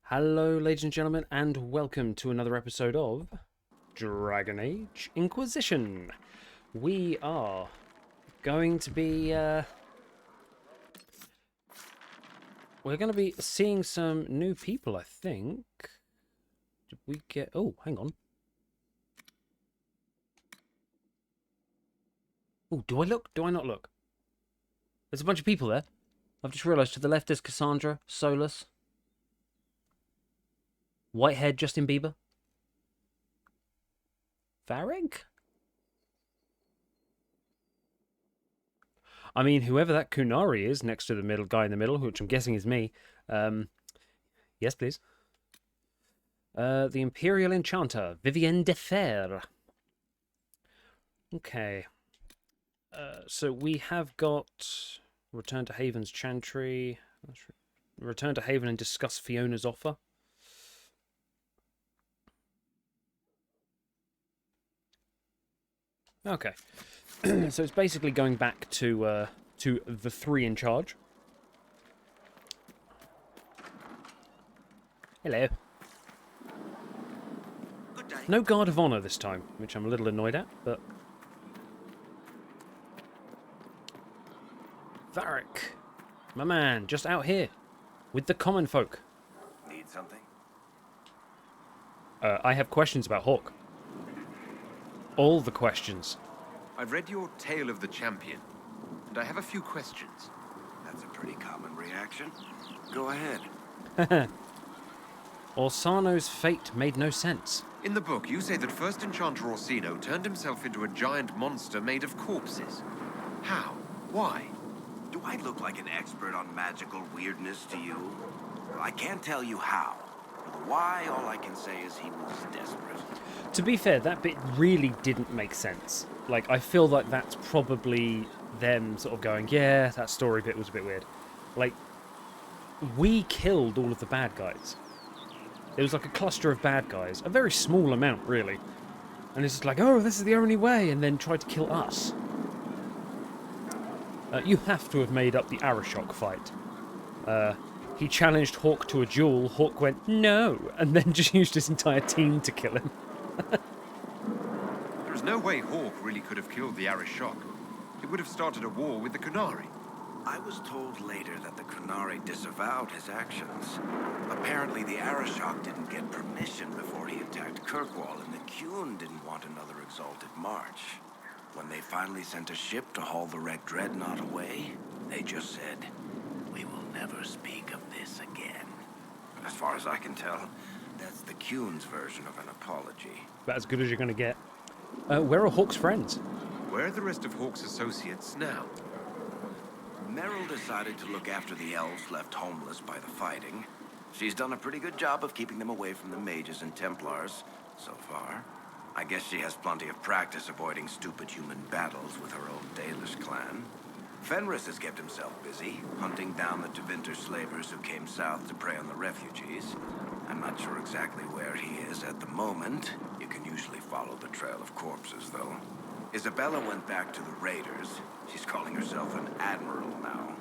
Hello, ladies and gentlemen, and welcome to another episode of Dragon Age Inquisition. We are going to be we're going to be seeing some new people, I think. Did we get? Oh, hang on. Oh, do I look? Do I not look? There's a bunch of people there. I've just realised to the left is Cassandra, Solus, white-haired Justin Bieber, Varric. I mean, whoever that Kunari is next to the middle guy in the middle, which I'm guessing is me. Yes, please. The Imperial Enchanter, Vivienne de Fer. Okay. So we have got Return to Haven's Chantry. Return to Haven and discuss Fiona's offer. Okay. So it's basically going back to the three in charge. Hello. Good day. No guard of honor this time, which I'm a little annoyed at, but Varric, my man, just out here with the common folk. Need something? I have questions about Hawk. All the questions. I've read your Tale of the Champion, and I have a few questions. That's a pretty common reaction. Go ahead. Orsano's fate made no sense. In the book, you say that First Enchanter Orsino turned himself into a giant monster made of corpses. How? Why? Do I look like an expert on magical weirdness to you? Well, I can't tell you how. For the why, all I can say is he was desperate. To be fair, that bit really didn't make sense. Like, I feel like that's probably them sort of going, yeah, that story bit was a bit weird. Like, we killed all of the bad guys. It was like a cluster of bad guys. A very small amount, really. And it's just like, oh, this is the only way, and then tried to kill us. You have to have made up the Arashok fight. He challenged Hawk to a duel. Hawk went, no, and then just used his entire team to kill him. There is no way Hawk really could have killed the Arashok. He would have started a war with the Kunari. I was told later that the Kunari disavowed his actions. Apparently, the Arashok didn't get permission before he attacked Kirkwall, and the Qun didn't want another exalted march. When they finally sent a ship to haul the wrecked dreadnought away, they just said, "We will never speak of this again." As far as I can tell, that's the Qun's version of an apology. About as good as you're going to get. Where are Hawk's friends? Where are the rest of Hawk's associates now? Meryl decided to look after the elves left homeless by the fighting. She's done a pretty good job of keeping them away from the mages and Templars, so far. I guess she has plenty of practice avoiding stupid human battles with her own Dalish clan. Fenris has kept himself busy, hunting down the Tevinter slavers who came south to prey on the refugees. I'm not sure exactly where he is at the moment. You can usually follow the trail of corpses, though. Isabella went back to the raiders. She's calling herself an admiral now.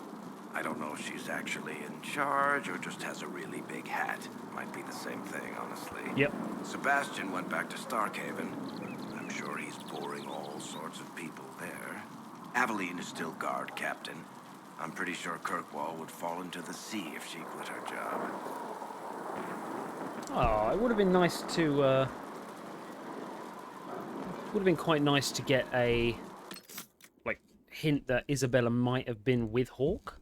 I don't know if she's actually in charge or just has a really big hat. Might be the same thing, honestly. Yep. Sebastian went back to Starkhaven. I'm sure he's boring all sorts of people there. Aveline is still guard captain. I'm pretty sure Kirkwall would fall into the sea if she quit her job. Oh, it would have been nice to, would have been quite nice to get a, like, hint that Isabella might have been with Hawk.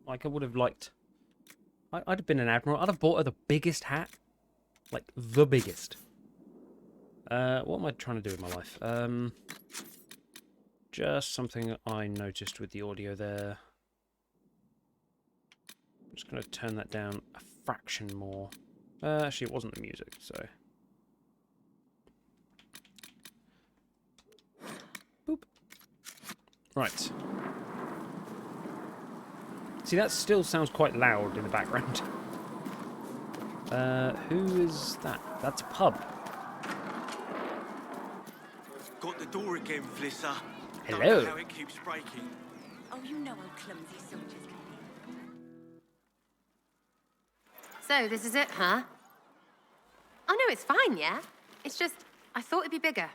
Like, I would have liked... I'd have been an admiral. I'd have bought her the biggest hat. Like, the biggest. What am I trying to do with my life? Just something I noticed with the audio there. I'm just going to turn that down a fraction more. Actually, it wasn't the music, so... Boop. Right. See, that still sounds quite loud in the background. Who is that? That's a pub. Got the door again, Flissa. Hello. Don't know how it keeps breaking. Oh, you know how clumsy soldiers can be. So, this is it, huh? Oh, no, it's fine, yeah? It's just, I thought it'd be bigger.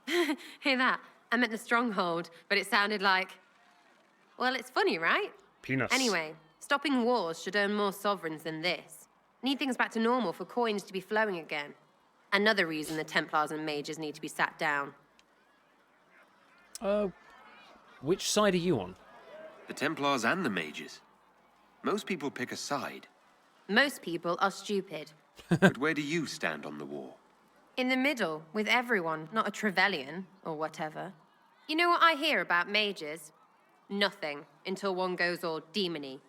Hear that? I meant the Stronghold, but it sounded like... Well, it's funny, right? Penis. Anyway, stopping wars should earn more sovereigns than this. Need things back to normal for coins to be flowing again. Another reason the Templars and mages need to be sat down. Which side are you on? The Templars and the mages. Most people pick a side. Most people are stupid. But where do you stand on the war? In the middle, with everyone, not a Trevelyan, or whatever. You know what I hear about mages? Nothing, until one goes all demony.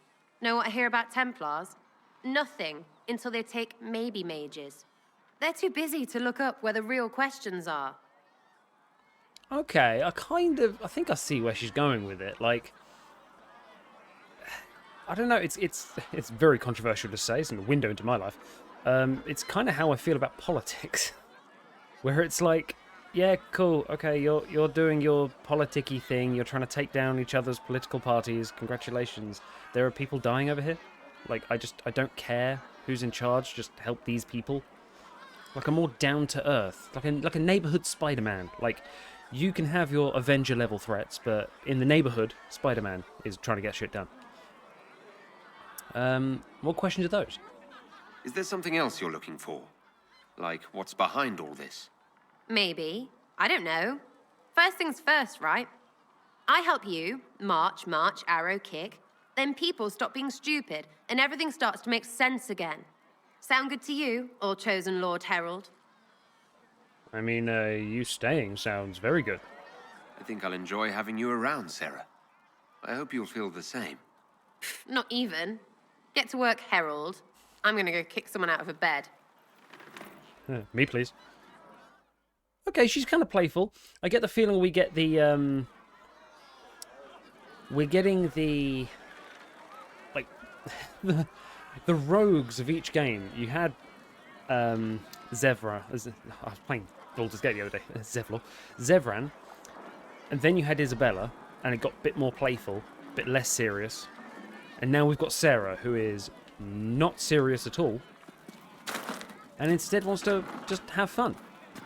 Know what I hear about Templars? Nothing, until they take maybe mages. They're too busy to look up where the real questions are. Okay, I think I see where she's going with it. Like, I don't know. It's very controversial to say. It's a window into my life. It's kind of how I feel about politics, where it's like, yeah, cool, okay, you're doing your politicky thing. You're trying to take down each other's political parties. Congratulations. There are people dying over here. Like, I don't care who's in charge. Just help these people. Like a more down to earth, like a neighborhood Spider-Man. Like, you can have your Avenger level threats, but in the neighborhood, Spider-Man is trying to get shit done. What questions are those? Is there something else you're looking for? Like, what's behind all this? Maybe. I don't know. First things first, right? I help you, march, arrow, kick. Then people stop being stupid, and everything starts to make sense again. Sound good to you, all-chosen Lord Herald? I mean, you staying sounds very good. I think I'll enjoy having you around, Sarah. I hope you'll feel the same. Not even. Get to work, Herald. I'm gonna go kick someone out of a bed. Me, please. Okay, she's kind of playful. I get the feeling we get the, we're getting the, like, the rogues of each game. You had, Zevra. I was playing Baldur's Gate the other day. Zevran. And then you had Isabella, and it got a bit more playful, a bit less serious. And now we've got Sarah, who is not serious at all, and instead wants to just have fun.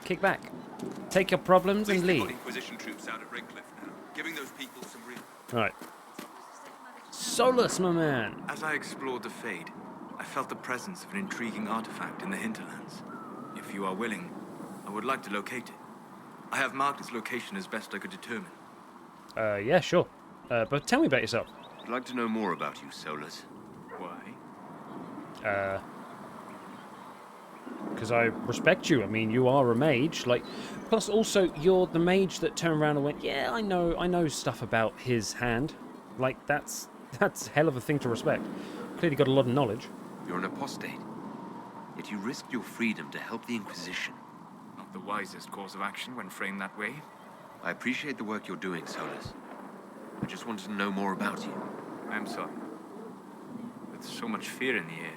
Kick back. Take your problems and leave. Inquisition troops out at Redcliffe now, giving those people some real... Right. Solus, my man. As I explored the Fade, I felt the presence of an intriguing artifact in the hinterlands. If you are willing, I would like to locate it. I have marked its location as best I could determine. Yeah, sure. But tell me about yourself. I'd like to know more about you, Solus. Why? Because I respect you. I mean, you are a mage. Like, plus also, you're the mage that turned around and went, yeah, I know stuff about his hand. Like, that's a hell of a thing to respect. Clearly got a lot of knowledge. You're an apostate. Yet you risked your freedom to help the Inquisition. Not the wisest course of action when framed that way. I appreciate the work you're doing, Solus. I just wanted to know more about you. I'm sorry. With so much fear in the air.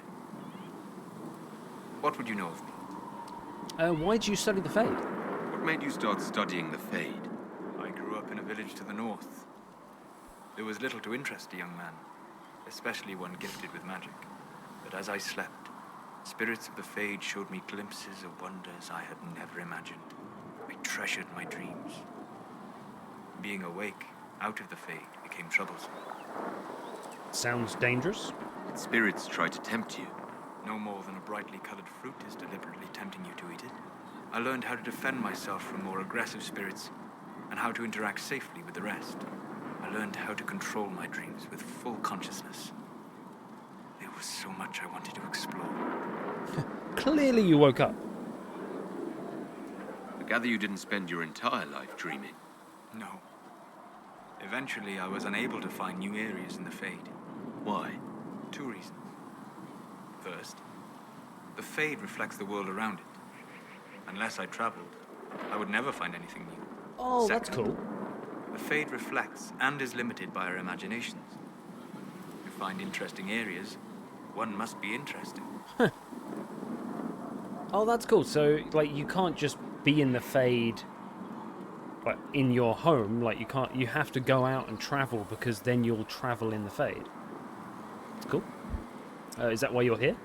What would you know of me? Why did you study the Fade? What made you start studying the Fade? I grew up in a village to the north. There was little to interest a young man, especially one gifted with magic. But as I slept, spirits of the Fade showed me glimpses of wonders I had never imagined. I treasured my dreams. Being awake, out of the Fade, became troublesome. Sounds dangerous. Spirits try to tempt you. No more than a brightly colored fruit is deliberately tempting you to eat it. I learned how to defend myself from more aggressive spirits, and how to interact safely with the rest. I learned how to control my dreams with full consciousness. There was so much I wanted to explore. Clearly you woke up. I gather you didn't spend your entire life dreaming. No. Eventually, I was unable to find new areas in the Fade. Why? 2 reasons. First, the Fade reflects the world around it. Unless I traveled, I would never find anything new. Oh, Second, that's cool. the Fade reflects and is limited by our imaginations. To find interesting areas, one must be interesting. Oh, that's cool. So, like, you can't just be in the Fade, like, in your home. Like, you have to go out and travel, because then you'll travel in the Fade. It's cool. Is that why you're here?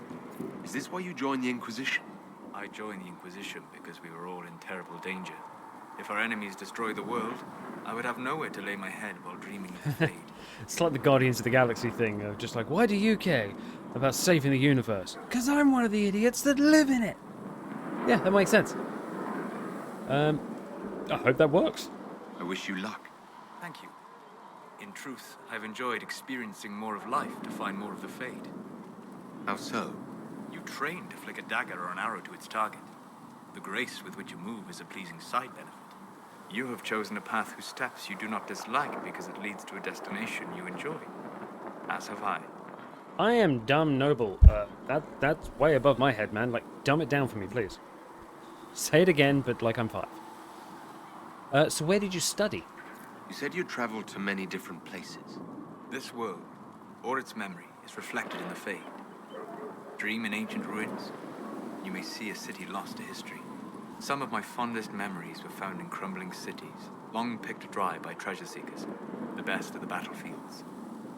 Is this why you joined the Inquisition? I joined the Inquisition because we were all in terrible danger. If our enemies destroy the world, I would have nowhere to lay my head while dreaming of the fate. It's like the Guardians of the Galaxy thing of just like, why do you care about saving the universe? Because I'm one of the idiots that live in it. Yeah, that makes sense. I hope that works. I wish you luck. Thank you. In truth, I've enjoyed experiencing more of life to find more of the fate. How so? You train to flick a dagger or an arrow to its target. The grace with which you move is a pleasing side benefit. You have chosen a path whose steps you do not dislike because it leads to a destination you enjoy. As have I. I am dumb noble. That's way above my head, man. Like, dumb it down for me, please. Say it again, but like I'm 5. So where did you study? You said you traveled to many different places. This world, or its memory, is reflected in the fade. Dream in ancient ruins, you may see a city lost to history. Some of my fondest memories were found in crumbling cities, long picked dry by treasure seekers, the best of the battlefields.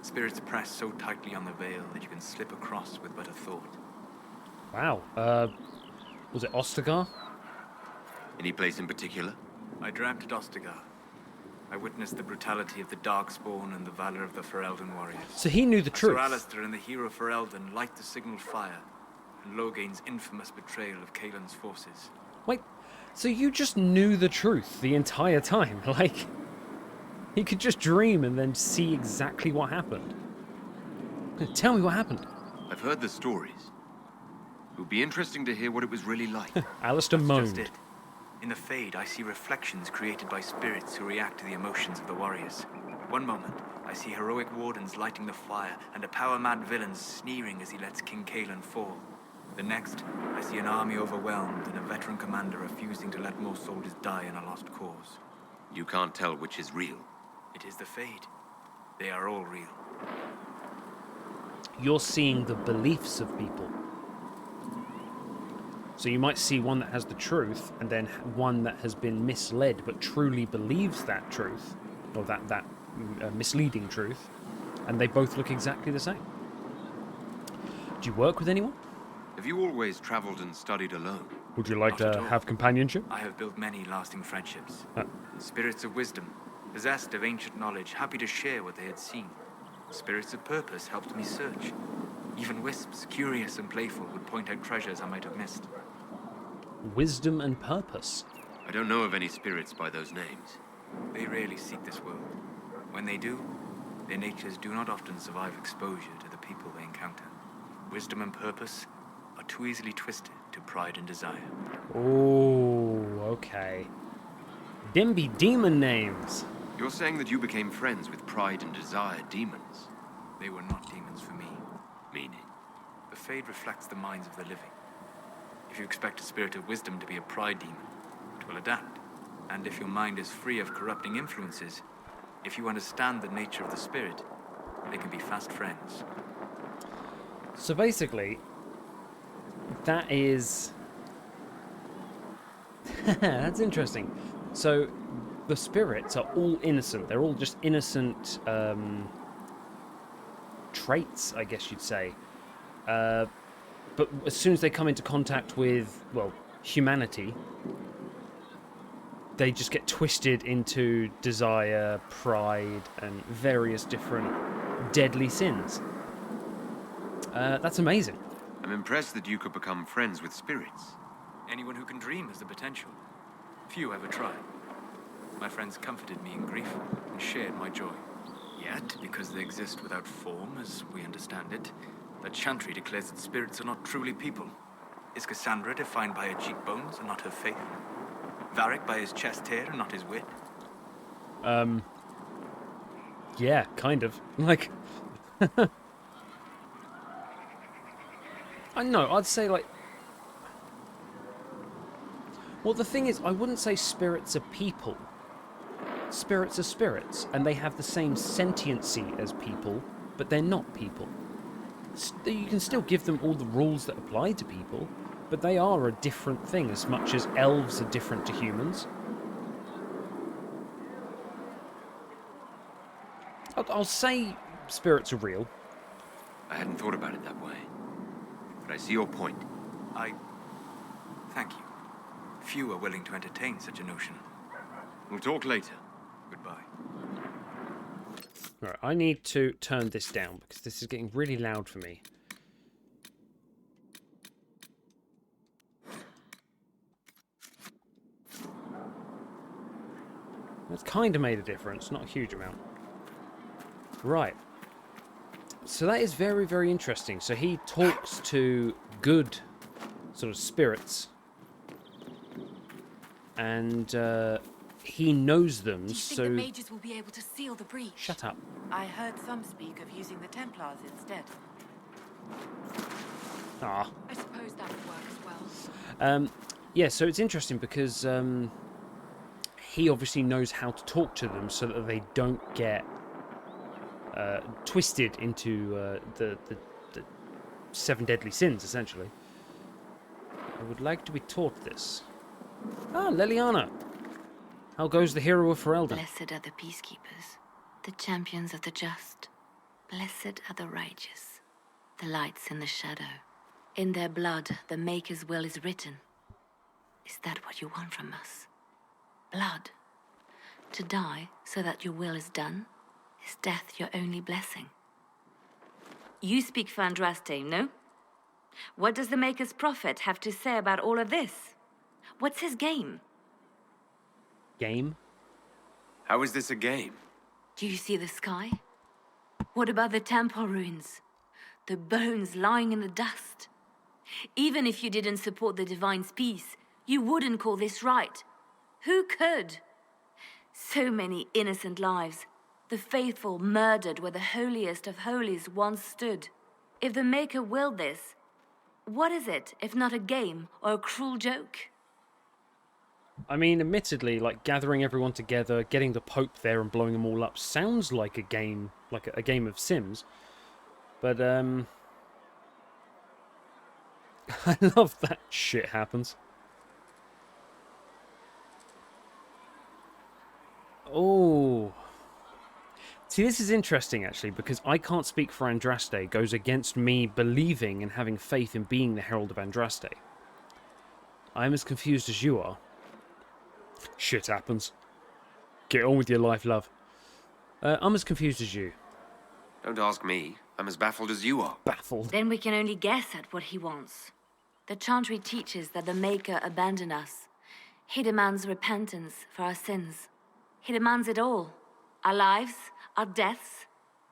Spirits press so tightly on the veil that you can slip across with but a thought. Wow. Was it Ostagar? Any place in particular? I dreamt at Ostagar. I witnessed the brutality of the Darkspawn and the valor of the Ferelden warriors. So he knew the truth. Sir Alistair and the hero Ferelden light the signaled fire, and Logain's infamous betrayal of Kaelin's forces. Wait, so you just knew the truth the entire time? Like, he could just dream and then see exactly what happened. Tell me what happened. I've heard the stories. It would be interesting to hear what it was really like. Alistair moaned. Just it. In the Fade, I see reflections created by spirits who react to the emotions of the warriors. One moment, I see heroic wardens lighting the fire and a power-mad villain sneering as he lets King Caelan fall. The next, I see an army overwhelmed and a veteran commander refusing to let more soldiers die in a lost cause. You can't tell which is real. It is the Fade. They are all real. You're seeing the beliefs of people. So you might see one that has the truth, and then one that has been misled but truly believes that truth, or that misleading truth, and they both look exactly the same. Do you work with anyone? Have you always traveled and studied alone? Would you like Not at to all. have companionship? I have built many lasting friendships. Spirits of wisdom, possessed of ancient knowledge, happy to share what they had seen. Spirits of purpose helped me search. Even wisps, curious and playful, would point out treasures I might have missed. Wisdom and purpose. I don't know of any spirits by those names. They rarely seek this world. When they do, their natures do not often survive exposure to the people they encounter. Wisdom and purpose are too easily twisted to pride and desire. Oh, okay. Them be demon names. You're saying that you became friends with pride and desire demons? They were not demons for me. Meaning? The Fade reflects the minds of the living. If you expect a spirit of wisdom to be a pride demon, it will adapt. And if your mind is free of corrupting influences, if you understand the nature of the spirit, they can be fast friends. So basically, that is... That's interesting. So the spirits are all innocent. They're all just innocent traits, I guess you'd say. But as soon as they come into contact with, well, humanity, they just get twisted into desire, pride, and various different deadly sins. That's amazing. I'm impressed that you could become friends with spirits. Anyone who can dream has the potential. Few ever try. My friends comforted me in grief and shared my joy. Yet, because they exist without form, as we understand it, the Chantry declares that spirits are not truly people. Is Cassandra defined by her cheekbones and not her faith? Varric by his chest hair and not his wit? Yeah, kind of. Like... I know, I'd say, like... Well, the thing is, I wouldn't say spirits are people. Spirits are spirits, and they have the same sentiency as people, but they're not people. You can still give them all the rules that apply to people, but they are a different thing, as much as elves are different to humans. I'll say spirits are real. I hadn't thought about it that way. but I see your point. Thank you. Few are willing to entertain such a notion. We'll talk later. Goodbye. Right, I need to turn this down because this is getting really loud for me. That's kind of made a difference, not a huge amount. Right. So that is very, very interesting. So he talks to good sort of spirits. And he knows them, Do you think so... the mages will be able to seal the breach? Shut up. I heard some speak of using the Templars instead. Ah. I suppose that would work as well. Yeah, so it's interesting because he obviously knows how to talk to them so that they don't get twisted into the 7 deadly sins, essentially. I would like to be taught this. Ah, Leliana. How goes the hero of Ferelden? Blessed are the peacekeepers, the champions of the just. Blessed are the righteous, the lights in the shadow. In their blood, the Maker's will is written. Is that what you want from us? Blood? To die so that your will is done? Is death your only blessing? You speak for Andraste, no? What does the Maker's prophet have to say about all of this? What's his game? Game? How is this a game? Do you see the sky? What about the temple ruins? The bones lying in the dust? Even if you didn't support the Divine's peace, you wouldn't call this right. Who could? So many innocent lives. The faithful murdered where the holiest of holies once stood. If the Maker willed this, what is it if not a game or a cruel joke? I mean, admittedly, like gathering everyone together, getting the Pope there and blowing them all up sounds like a game, like a game of Sims. But, I love that shit happens. Oh. See, this is interesting, actually, because I can't speak for Andraste. Goes against me believing and having faith in being the Herald of Andraste. I'm as confused as you are. Shit happens. Get on with your life, love. I'm as confused as you. Don't ask me. I'm as baffled as you are. Baffled. Then we can only guess at what he wants. The Chantry teaches that the Maker abandoned us. He demands repentance for our sins. He demands it all. Our lives, our deaths.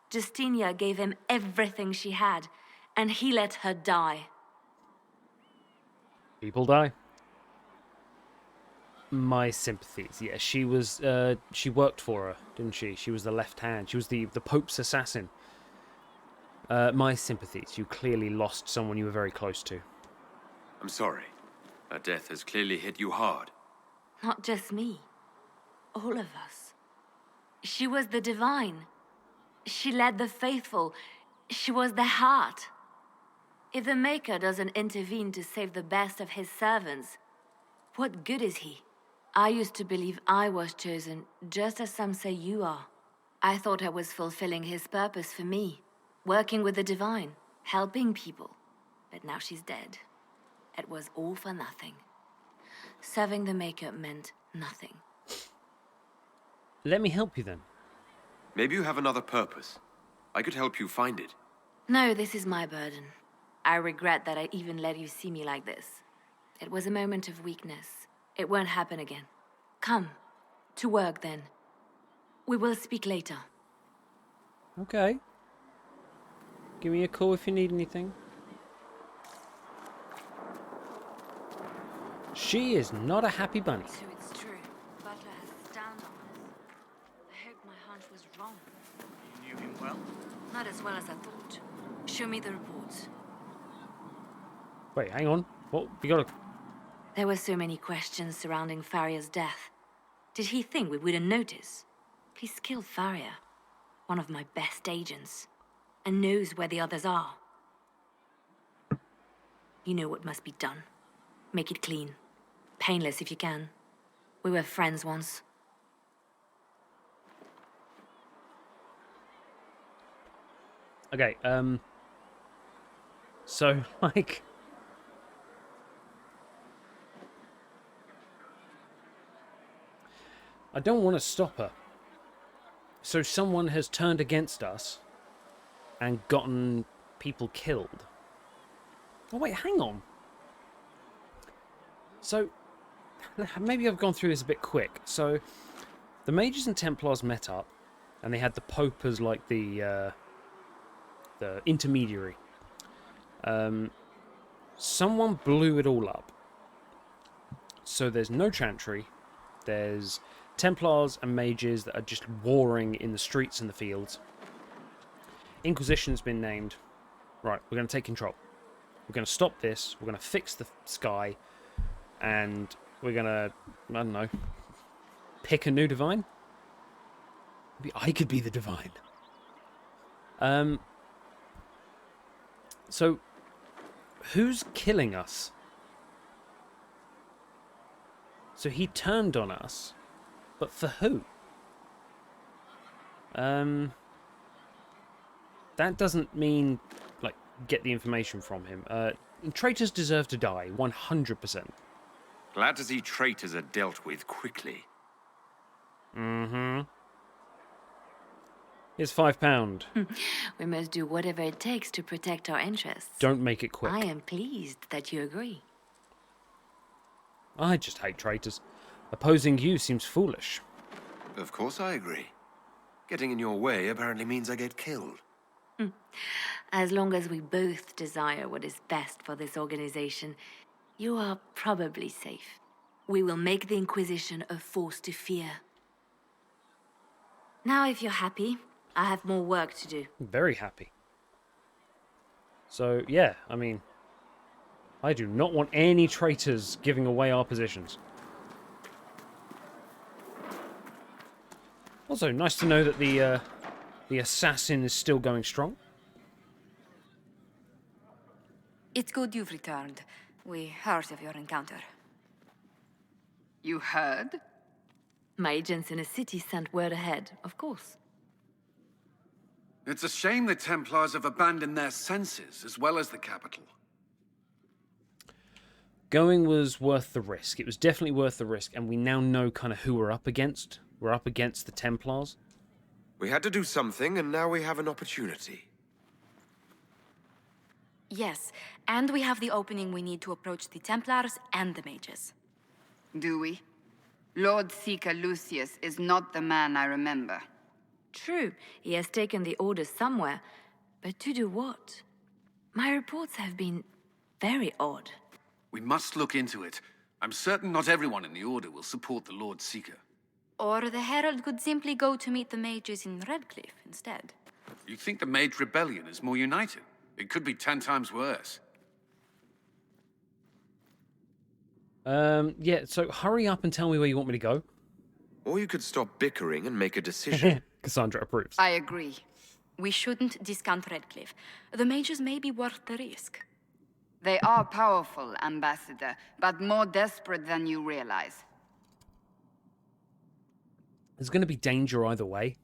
Justinia gave him everything she had, and he let her die. People die. My sympathies. Yeah, she was. She worked for her, didn't she? She was the left hand. She was the Pope's assassin. My sympathies. You clearly lost someone you were very close to. I'm sorry. Her death has clearly hit you hard. Not just me. All of us. She was the Divine. She led the faithful. She was their heart. If the Maker doesn't intervene to save the best of his servants, what good is he? I used to believe I was chosen, just as some say you are. I thought I was fulfilling his purpose for me, working with the Divine, helping people. But now she's dead. It was all for nothing. Serving the Maker meant nothing. Let me help you then. Maybe you have another purpose. I could help you find it. No, this is my burden. I regret that I even let you see me like this. It was a moment of weakness. It won't happen again. Come. To work, then. We will speak later. Okay. Give me a call if you need anything. She is not a happy bunny. So it's true. Butler has a stand on us. I hope my hunch was wrong. You knew him well? Not as well as I thought. Show me the reports. Wait, hang on. What? We gotta... There were so many questions surrounding Faria's death. Did he think we wouldn't notice? He's killed Faria, one of my best agents, and knows where the others are. You know what must be done. Make it clean. Painless if you can. We were friends once. Okay, so, like... I don't want to stop her. So someone has turned against us and gotten people killed. Oh wait, hang on. So, maybe I've gone through this a bit quick. So, the Mages and Templars met up, and they had the Pope as like the intermediary. Someone blew it all up. So there's no chantry. There's Templars and Mages that are just warring in the streets and the fields. Inquisition's been named. Right, we're going to take control. We're going to stop this. We're going to fix the sky. And we're going to, I don't know, pick a new divine? Maybe I could be the divine. So, who's killing us? So he turned on us, but for who? That doesn't mean, like, get the information from him. Traitors deserve to die, 100%. Glad to see traitors are dealt with quickly. Mm-hmm. Here's £5. We must do whatever it takes to protect our interests. Don't make it quick. I am pleased that you agree. I just hate traitors. Opposing you seems foolish. Of course I agree. Getting in your way apparently means I get killed. As long as we both desire what is best for this organization, you are probably safe. We will make the Inquisition a force to fear. Now, if you're happy, I have more work to do. Very happy. So, yeah, I mean, I do not want any traitors giving away our positions. Also, nice to know that the assassin is still going strong. It's good you've returned. We heard of your encounter. You heard? My agents in the city sent word ahead, of course. It's a shame the Templars have abandoned their senses, as well as the capital. Going was worth the risk. It was definitely worth the risk, and we now know kind of who we're up against. We're up against the Templars. We had to do something, and now we have an opportunity. Yes, and we have the opening we need to approach the Templars and the Mages. Do we? Lord Seeker Lucius is not the man I remember. True, he has taken the orders somewhere, but to do what? My reports have been very odd. We must look into it. I'm certain not everyone in the Order will support the Lord Seeker. Or the Herald could simply go to meet the Mages in Redcliffe instead. You think the Mage Rebellion is more united? It could be 10 times worse. Yeah, so hurry up and tell me where you want me to go. Or you could stop bickering and make a decision. Cassandra approves. I agree. We shouldn't discount Redcliffe. The Mages may be worth the risk. They are powerful, Ambassador, but more desperate than you realize. There's going to be danger either way.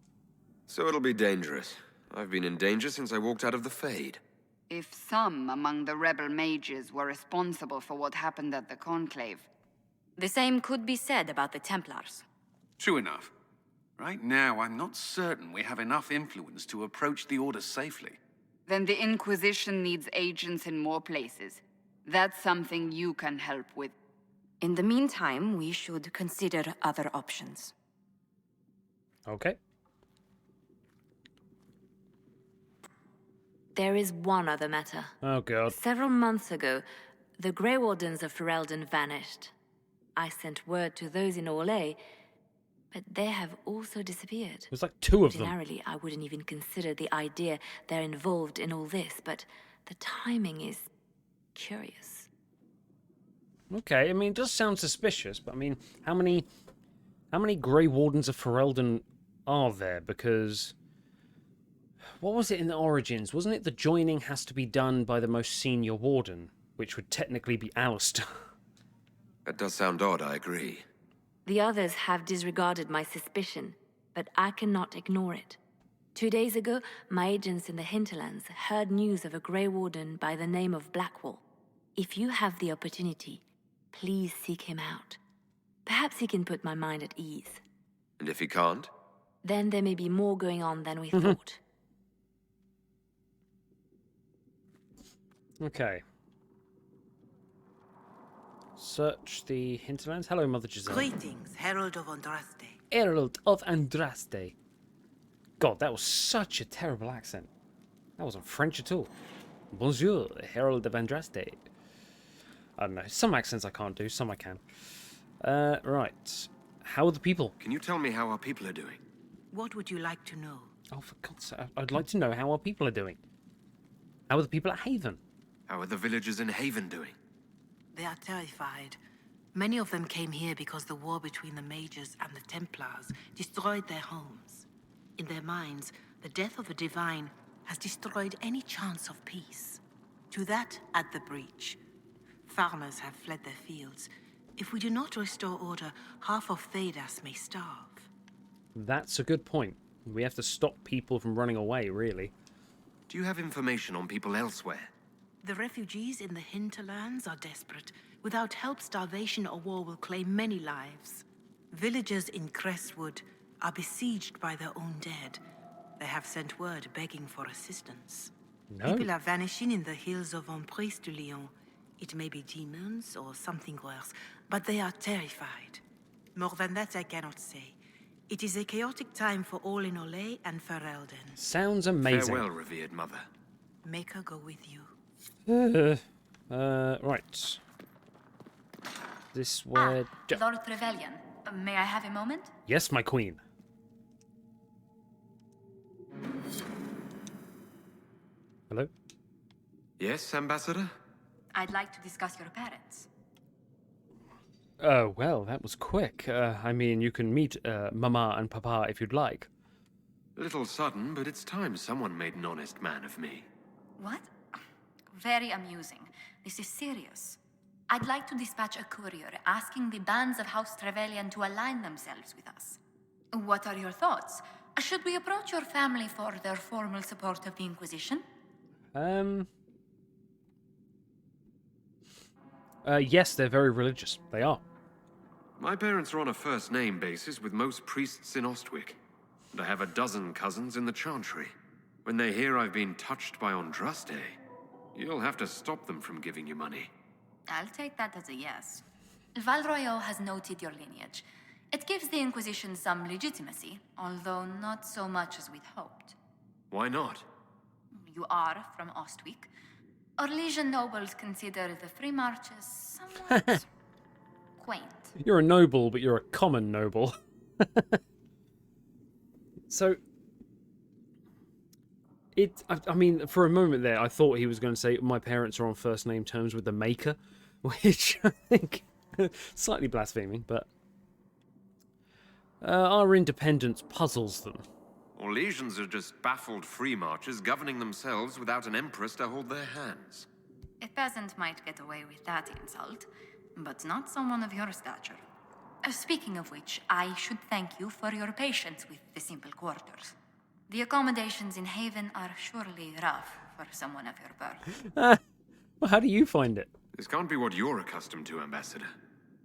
So it'll be dangerous. I've been in danger since I walked out of the Fade. If some among the rebel mages were responsible for what happened at the Conclave... The same could be said about the Templars. True enough. Right now, I'm not certain we have enough influence to approach the Order safely. Then the Inquisition needs agents in more places. That's something you can help with. In the meantime, we should consider other options. Okay. There is one other matter. Oh, God. Several months ago, the Grey Wardens of Ferelden vanished. I sent word to those in Orlais, but they have also disappeared. There's like 2 of them. Ordinarily, I wouldn't even consider the idea they're involved in all this, but the timing is curious. Okay, I mean, it does sound suspicious, but I mean, how many Grey Wardens of Ferelden are there? Because what was it in the Origins? Wasn't it the joining has to be done by the most senior warden, which would technically be Alistair? That does sound odd, I agree. The others have disregarded my suspicion, but I cannot ignore it. 2 days ago, my agents in the hinterlands heard news of a Grey Warden by the name of Blackwall. If you have the opportunity, please seek him out. Perhaps he can put my mind at ease. And if he can't? Then there may be more going on than we thought. Okay. Search the hinterlands. Hello, Mother Giselle. Greetings, Herald of Andraste. Herald of Andraste. God, that was such a terrible accent. That wasn't French at all. Bonjour, Herald of Andraste. I don't know. Some accents I can't do, some I can. Right. How are the people? Can you tell me how our people are doing? What would you like to know? Oh, for God's sake, I'd like to know how our people are doing. How are the people at Haven? How are the villagers in Haven doing? They are terrified. Many of them came here because the war between the Mages and the Templars destroyed their homes. In their minds, the death of a divine has destroyed any chance of peace. To that add the breach. Farmers have fled their fields. If we do not restore order, half of Thedas may starve. That's a good point. We have to stop people from running away, really. Do you have information on people elsewhere? The refugees in the hinterlands are desperate. Without help, starvation or war will claim many lives. Villagers in Crestwood are besieged by their own dead. They have sent word begging for assistance. No. People are vanishing in the hills of Emprise de Lyon. It may be demons or something worse, but they are terrified. More than that I cannot say. It is a chaotic time for all in Olay and Ferelden. Sounds amazing. Farewell, revered mother. Make her go with you. Right. This way. Lord Trevelyan, may I have a moment? Yes, my queen. Hello? Yes, Ambassador? I'd like to discuss your parents. Oh, well, that was quick. I mean, you can meet Mama and Papa if you'd like. A little sudden, but it's time someone made an honest man of me. What? Very amusing. This is serious. I'd like to dispatch a courier asking the bands of House Trevelyan to align themselves with us. What are your thoughts? Should we approach your family for their formal support of the Inquisition? Yes, they're very religious. They are. My parents are on a first-name basis with most priests in Ostwick. And I have a dozen cousins in the Chantry. When they hear I've been touched by Andraste, you'll have to stop them from giving you money. I'll take that as a yes. Valroyo has noted your lineage. It gives the Inquisition some legitimacy, although not so much as we'd hoped. Why not? You are from Ostwick. Orlesian nobles consider the free marches somewhat quaint. You're a noble, but you're a common noble. So, I mean, for a moment there, I thought he was going to say, my parents are on first name terms with the Maker, which I think, slightly blaspheming, but our independence puzzles them. Orlesians are just baffled free marchers governing themselves without an empress to hold their hands. A peasant might get away with that insult, but not someone of your stature. Speaking of which, I should thank you for your patience with the simple quarters. The accommodations in Haven are surely rough for someone of your birth. Well, how do you find it? This can't be what you're accustomed to, Ambassador.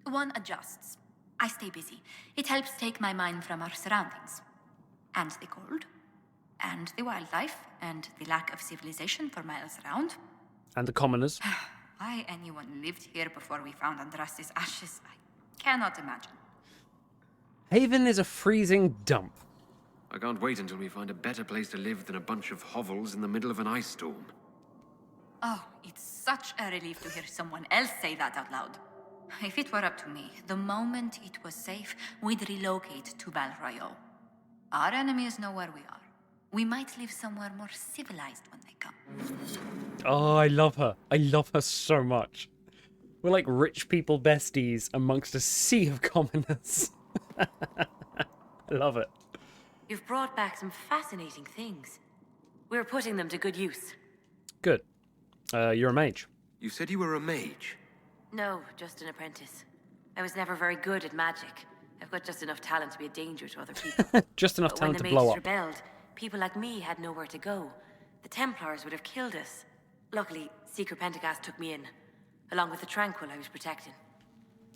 One adjusts. I stay busy. It helps take my mind from our surroundings. And the cold, and the wildlife, and the lack of civilization for miles around. And the commoners? Why anyone lived here before we found Andraste's ashes, I cannot imagine. Haven is a freezing dump. I can't wait until we find a better place to live than a bunch of hovels in the middle of an ice storm. Oh, it's such a relief to hear someone else say that out loud. If it were up to me, the moment it was safe, we'd relocate to Valroyo. Our enemies know where we are. We might live somewhere more civilized when they come. Oh, I love her. I love her so much. We're like rich people besties amongst a sea of commoners. I love it. You've brought back some fascinating things. We're putting them to good use. Good. You're a mage. You said you were a mage? No, just an apprentice. I was never very good at magic. I've got just enough talent to be a danger to other people. Just enough But talent to when blow the up. Mages rebelled, people like me had nowhere to go. The Templars would have killed us. Luckily, Seeker Pentagast took me in, along with the Tranquil I was protecting.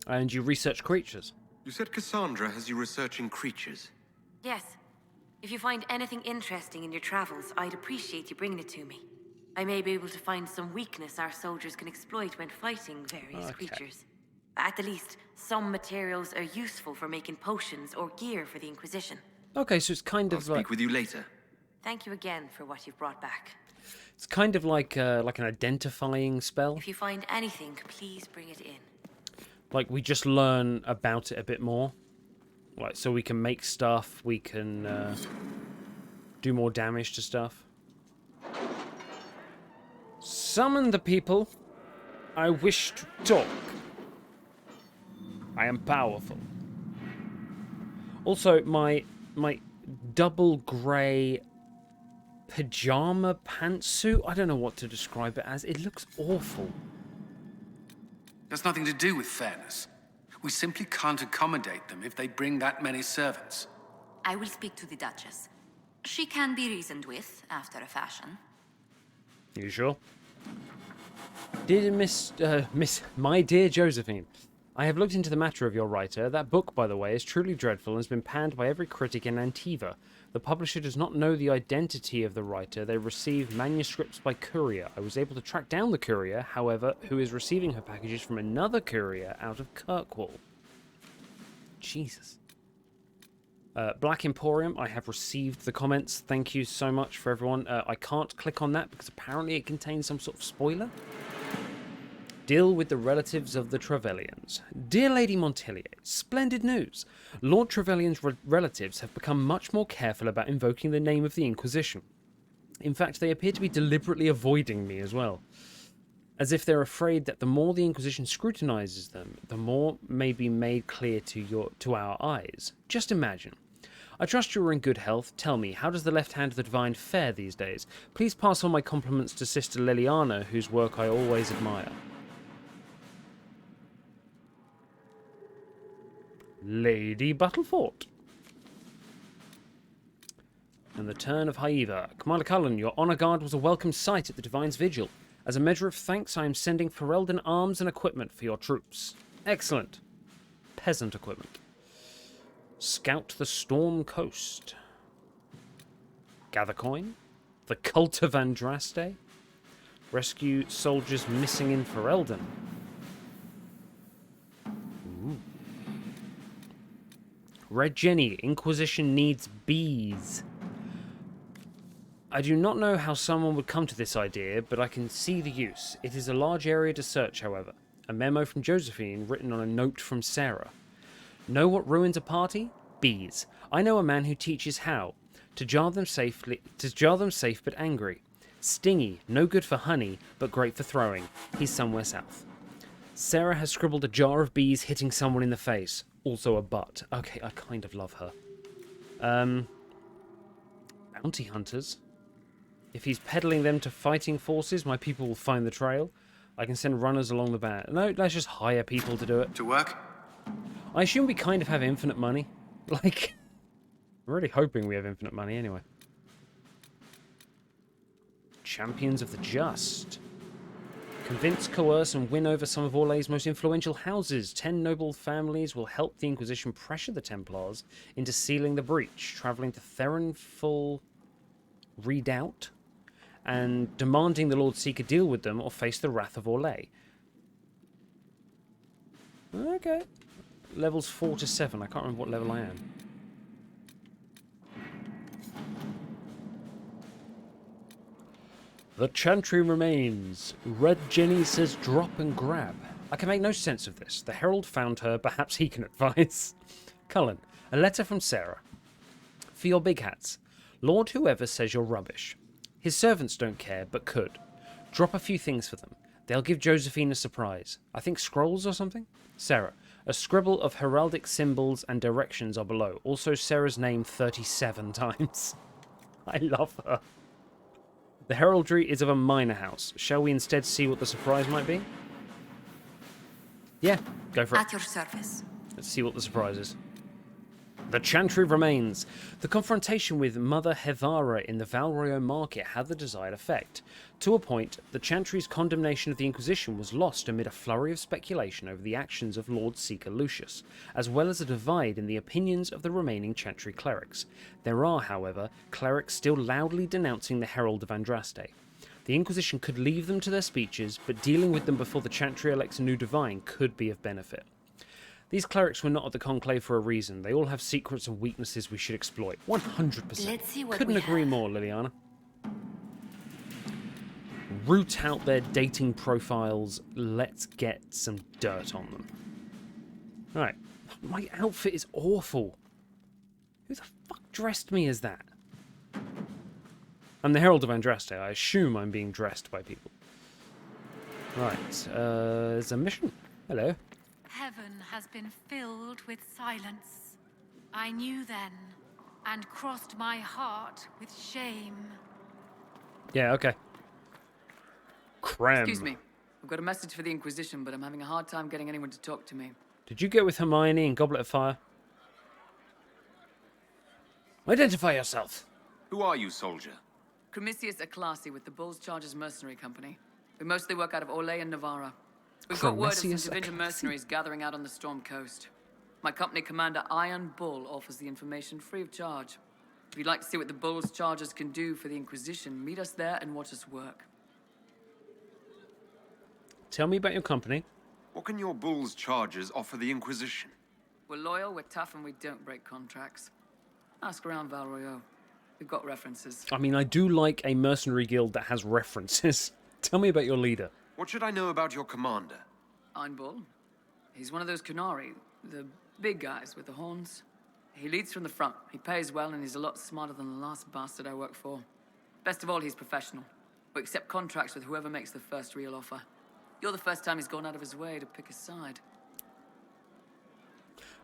And you research creatures? You said Cassandra has you researching creatures. Yes. If you find anything interesting in your travels, I'd appreciate you bringing it to me. I may be able to find some weakness our soldiers can exploit when fighting various creatures. At the least, some materials are useful for making potions or gear for the Inquisition. Okay, so it's kind of I'll speak with you later. Thank you again for what you've brought back. It's kind of like an identifying spell. If you find anything, please bring it in. Like, we just learn about it a bit more. Like, so we can make stuff, we can do more damage to stuff. Summon the people. I wish to talk. I am powerful. Also, my double grey pajama pantsuit, I don't know what to describe it as. It looks awful. That's nothing to do with fairness. We simply can't accommodate them if they bring that many servants. I will speak to the Duchess. She can be reasoned with, after a fashion. You sure? Dear my dear Josephine, I have looked into the matter of your writer. That book, by the way, is truly dreadful and has been panned by every critic in Antiva. The publisher does not know the identity of the writer. They receive manuscripts by courier. I was able to track down the courier, however, who is receiving her packages from another courier out of Kirkwall. Jesus. Black Emporium, I have received the comments. Thank you so much for everyone. I can't click on that because apparently it contains some sort of spoiler. Deal with the relatives of the Trevelyan's. Dear Lady Montelier, splendid news. Lord Trevelyan's relatives have become much more careful about invoking the name of the Inquisition. In fact, they appear to be deliberately avoiding me as well. As if they're afraid that the more the Inquisition scrutinizes them, the more may be made clear to our eyes. Just imagine. I trust you are in good health. Tell me, how does the left hand of the Divine fare these days? Please pass on my compliments to Sister Liliana, whose work I always admire. Lady Battlefort. And the turn of Haiva. Commander Cullen, your honor guard was a welcome sight at the Divine's vigil. As a measure of thanks, I am sending Ferelden arms and equipment for your troops. Excellent. Peasant equipment. Scout the Storm Coast. Gather coin. The Cult of Andraste. Rescue soldiers missing in Ferelden. Red Jenny, Inquisition needs bees. I do not know how someone would come to this idea, but I can see the use. It is a large area to search, however. A memo from Josephine written on a note from Sarah. Know what ruins a party? Bees. I know a man who teaches how. To jar them safe but angry. Stingy, no good for honey, but great for throwing. He's somewhere south. Sarah has scribbled a jar of bees hitting someone in the face. Also a butt. Okay, I kind of love her. Bounty hunters. If he's peddling them to fighting forces, my people will find the trail. I can send runners along the band. No, let's just hire people to do it. To work? I assume we kind of have infinite money. Like, I'm really hoping we have infinite money anyway. Champions of the Just. Convince, coerce, and win over some of Orlay's most influential houses. 10 noble families will help the Inquisition pressure the Templars into sealing the breach, travelling to Theronful Redoubt, and demanding the Lord Seeker deal with them or face the wrath of Orlay. Okay. Levels 4 to 7. I can't remember what level I am. The Chantry remains. Red Jenny says drop and grab. I can make no sense of this. The Herald found her. Perhaps he can advise. Cullen, a letter from Sarah. For your big hats. Lord whoever says you're rubbish. His servants don't care, but could. Drop a few things for them. They'll give Josephine a surprise. I think scrolls or something? Sarah, a scribble of heraldic symbols and directions are below. Also Sarah's name 37 times. I love her. The heraldry is of a minor house. Shall we instead see what the surprise might be? Yeah, go for it. At your service. Let's see what the surprise is. The Chantry remains. The confrontation with Mother Hevara in the Valroyo market had the desired effect. To a point, the Chantry's condemnation of the Inquisition was lost amid a flurry of speculation over the actions of Lord Seeker Lucius, as well as a divide in the opinions of the remaining Chantry clerics. There are, however, clerics still loudly denouncing the Herald of Andraste. The Inquisition could leave them to their speeches, but dealing with them before the Chantry elects a new divine could be of benefit. These clerics were not at the conclave for a reason. They all have secrets and weaknesses we should exploit. 100%. Let's see what Couldn't we agree have. more, Liliana. Root out their dating profiles. Let's get some dirt on them. Right. My outfit is awful. Who the fuck dressed me as that? I'm the Herald of Andraste. I assume I'm being dressed by people. Right. There's a mission. Hello. Heaven has been filled with silence. I knew then, and crossed my heart with shame. Yeah, okay. Creme. Excuse me. I've got a message for the Inquisition, but I'm having a hard time getting anyone to talk to me. Did you get with Hermione in Goblet of Fire? Identify yourself. Who are you, soldier? Cremisius Aclasi with the Bulls Chargers Mercenary Company. We mostly work out of Orlais and Navarra. We've got word of some Cremisius Division Aclasi? mercenaries gathering out on the Storm Coast. My company commander, Iron Bull, offers the information free of charge. If you'd like to see what the Bulls Chargers can do for the Inquisition, meet us there and watch us work. Tell me about your company. What can your Bull's Chargers offer the Inquisition? We're loyal, we're tough, and we don't break contracts. Ask around Valroyo. We've got references. I mean, I do like a mercenary guild that has references. Tell me about your leader. What should I know about your commander? Iron Bull. He's one of those Kunari, the big guys with the horns. He leads from the front. He pays well, and he's a lot smarter than the last bastard I worked for. Best of all, he's professional. We accept contracts with whoever makes the first real offer. You're the first time he's gone out of his way to pick a side.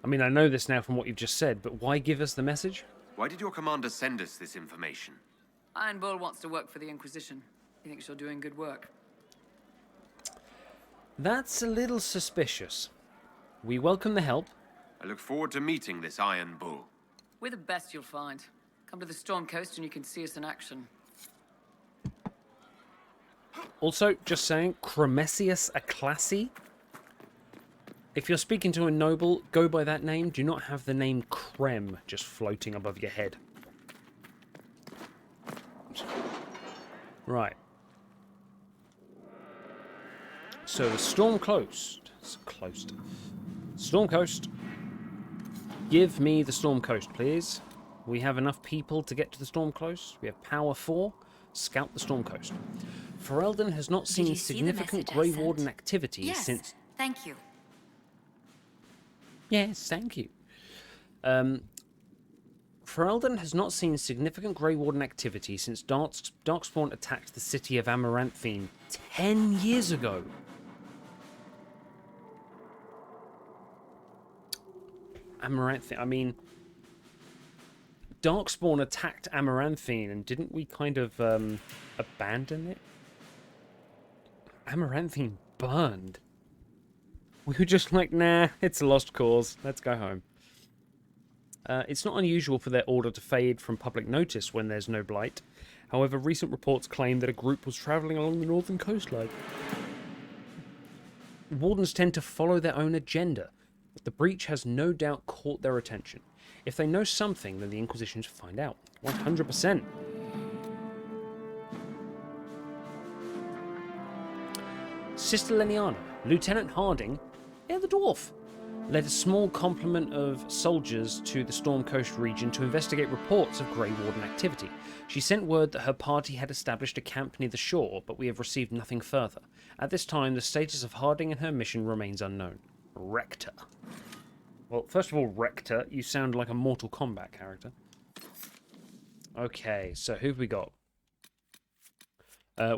I mean, I know this now from what you've just said, but why give us the message? Why did your commander send us this information? Iron Bull wants to work for the Inquisition. He thinks you're doing good work. That's a little suspicious. We welcome the help. I look forward to meeting this Iron Bull. We're the best you'll find. Come to the Storm Coast and you can see us in action. Also, just saying, Cremisius Aclasi. If you're speaking to a noble, go by that name. Do not have the name Creme just floating above your head. Right. So the Storm Coast. Storm Coast. Give me the Storm Coast, please. We have enough people to get to the Storm Coast. We have Power 4. Scout the Storm Coast. Ferelden has not seen significant Grey Warden activity since... Thank you. Yes, thank you. Ferelden has not seen significant Grey Warden activity since Darkspawn attacked the city of Amaranthine 10 years ago. Amaranthine, I mean... Darkspawn attacked Amaranthine, and didn't we kind of abandon it? Amaranthine burned. We were just like, nah, it's a lost cause. Let's go home. It's not unusual for their order to fade from public notice when there's no blight. However, recent reports claim that a group was travelling along the northern coastline. Wardens tend to follow their own agenda, but the breach has no doubt caught their attention. If they know something, then the Inquisition should find out. 100%. Sister Leniana, Lieutenant Harding, the dwarf, led a small complement of soldiers to the Storm Coast region to investigate reports of Grey Warden activity. She sent word that her party had established a camp near the shore, but we have received nothing further. At this time, the status of Harding and her mission remains unknown. Rector. Well, first of all, Rector, you sound like a Mortal Kombat character. Okay, so who've we got?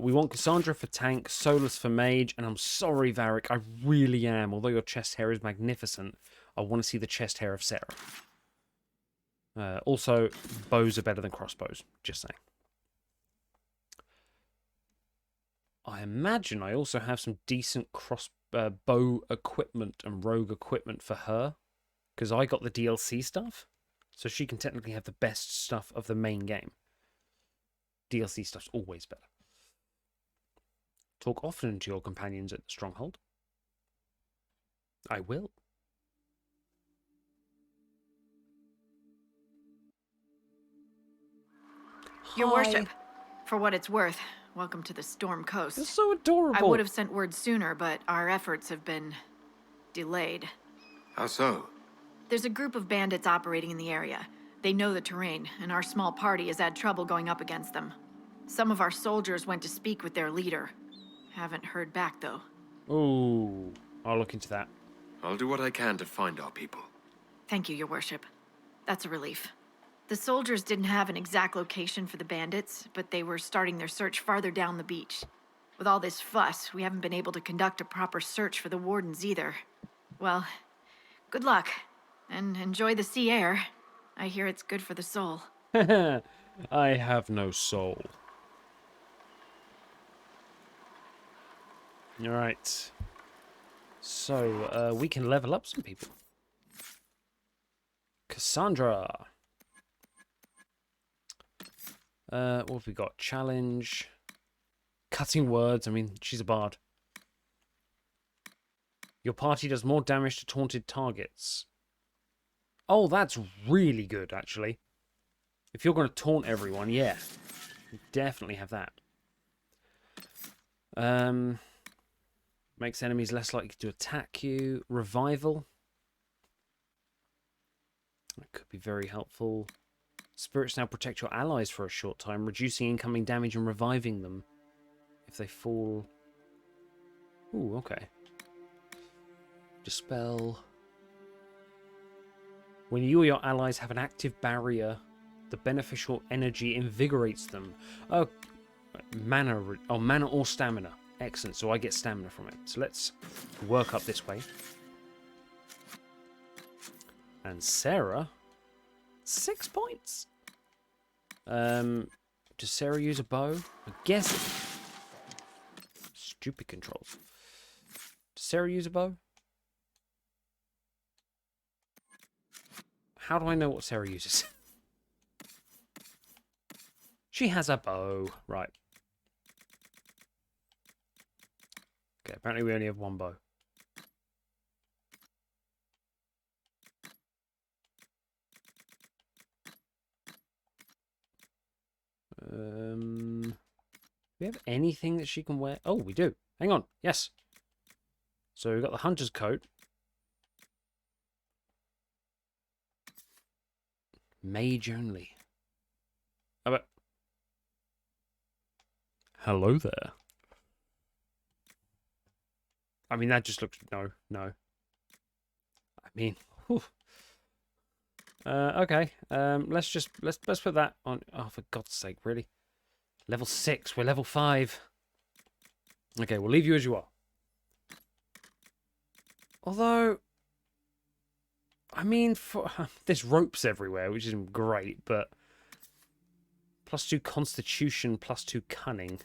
We want Cassandra for tank, Solus for mage, and I'm sorry, Varric, I really am. Although your chest hair is magnificent, I want to see the chest hair of Sarah. Also, bows are better than crossbows, just saying. I imagine I also have some decent bow equipment and rogue equipment for her, because I got the DLC stuff. So she can technically have the best stuff of the main game. DLC stuff's always better. Talk often to your companions at the Stronghold. I will. Your Hi. worship, for what it's worth, welcome to the Storm Coast. It's so adorable. I would have sent word sooner, but our efforts have been delayed. How so? There's a group of bandits operating in the area. They know the terrain, and our small party has had trouble going up against them. Some of our soldiers went to speak with their leader. Haven't heard back, though. Ooh, I'll look into that. I'll do what I can to find our people. Thank you, your worship. That's a relief. The soldiers didn't have an exact location for the bandits, but they were starting their search farther down the beach. With all this fuss, we haven't been able to conduct a proper search for the wardens either. Well, good luck, and enjoy the sea air. I hear it's good for the soul. I have no soul. Alright. So, we can level up some people. Cassandra. What have we got? Challenge. Cutting words. I mean, she's a bard. Your party does more damage to taunted targets. Oh, that's really good, actually. If you're going to taunt everyone, yeah. Definitely have that. Makes enemies less likely to attack you. Revival. That could be very helpful. Spirits now protect your allies for a short time, reducing incoming damage and reviving them if they fall. Ooh, okay. Dispel. When you or your allies have an active barrier, the beneficial energy invigorates them. Oh, mana or stamina. Excellent, so I get stamina from it. So let's work up this way. And Sarah, 6 points. Does Sarah use a bow? I guess. Stupid controls. Does Sarah use a bow? How do I know what Sarah uses? She has a bow. Right. Okay, apparently we only have one bow. Do we have anything that she can wear? Oh, we do. Hang on. Yes. So we've got the hunter's coat. Mage only. Oh, but... Hello there. I mean, that just looks... No. I mean... Whew. Okay. Let's put that on... Oh, for God's sake, really? Level 6. We're level 5. Okay, we'll leave you as you are. Although... I mean, there's ropes everywhere, which isn't great, but... +2 Constitution, +2 Cunning.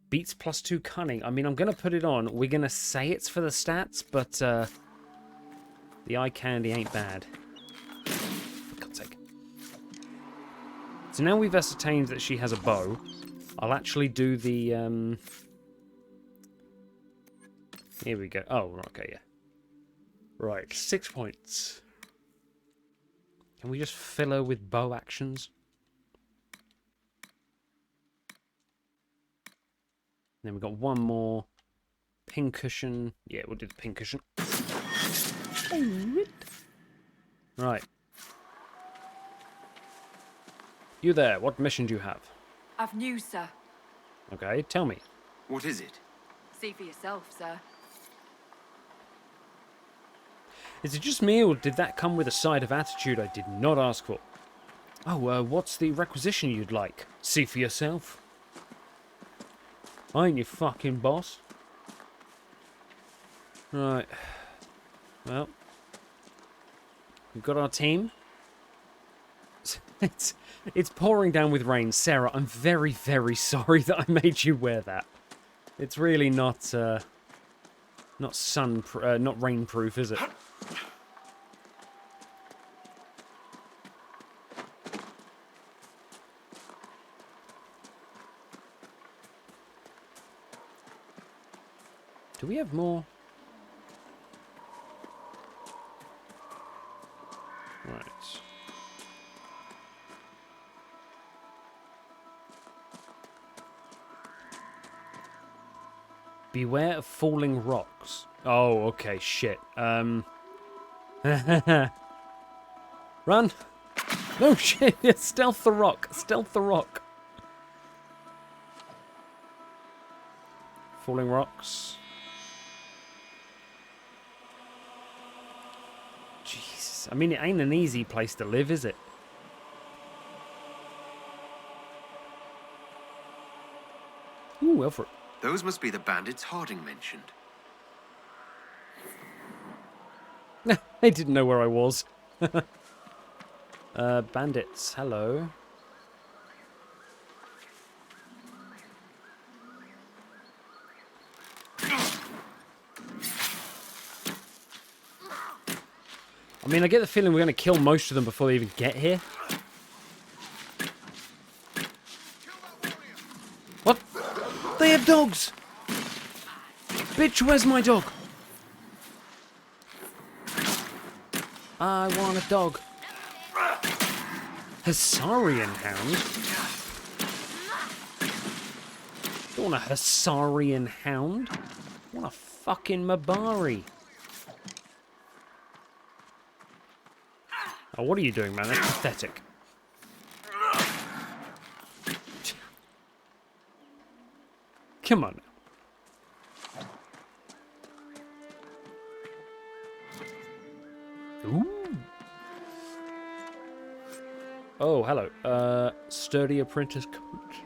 Beats +2 Cunning. I mean, I'm going to put it on. We're going to say it's for the stats, but the eye candy ain't bad. For God's sake. So now we've ascertained that she has a bow. I'll actually do the... Here we go. Oh, okay, yeah. Right, 6 points. Can we just fill her with bow actions? Then we've got one more. Pincushion. Yeah, we'll do the pincushion. Right. You there, what mission do you have? I've news, sir. Okay, tell me. What is it? See for yourself, sir. Is it just me, or did that come with a side of attitude I did not ask for? Oh, what's the requisition you'd like? See for yourself. I ain't your fucking boss. Right. Well. We've got our team. It's pouring down with rain. Sarah, I'm very, very sorry that I made you wear that. It's really not rainproof, is it? Do we have more? Right. Beware of falling rocks. Oh, okay, shit. Run! No, shit! Stealth the rock! Stealth the rock! Falling rocks. Jesus. I mean, it ain't an easy place to live, is it? Ooh, Alfred. Those must be the bandits Harding mentioned. They didn't know where I was. Bandits, hello. I mean, I get the feeling we're going to kill most of them before they even get here. What? They have dogs! Bitch, where's my dog? I want a dog. Hussarian hound? Don't want a Hussarian hound. I want a fucking Mabari. Oh, what are you doing, man? That's pathetic. Come on. Ooh. Oh, hello. Sturdy apprentice coach.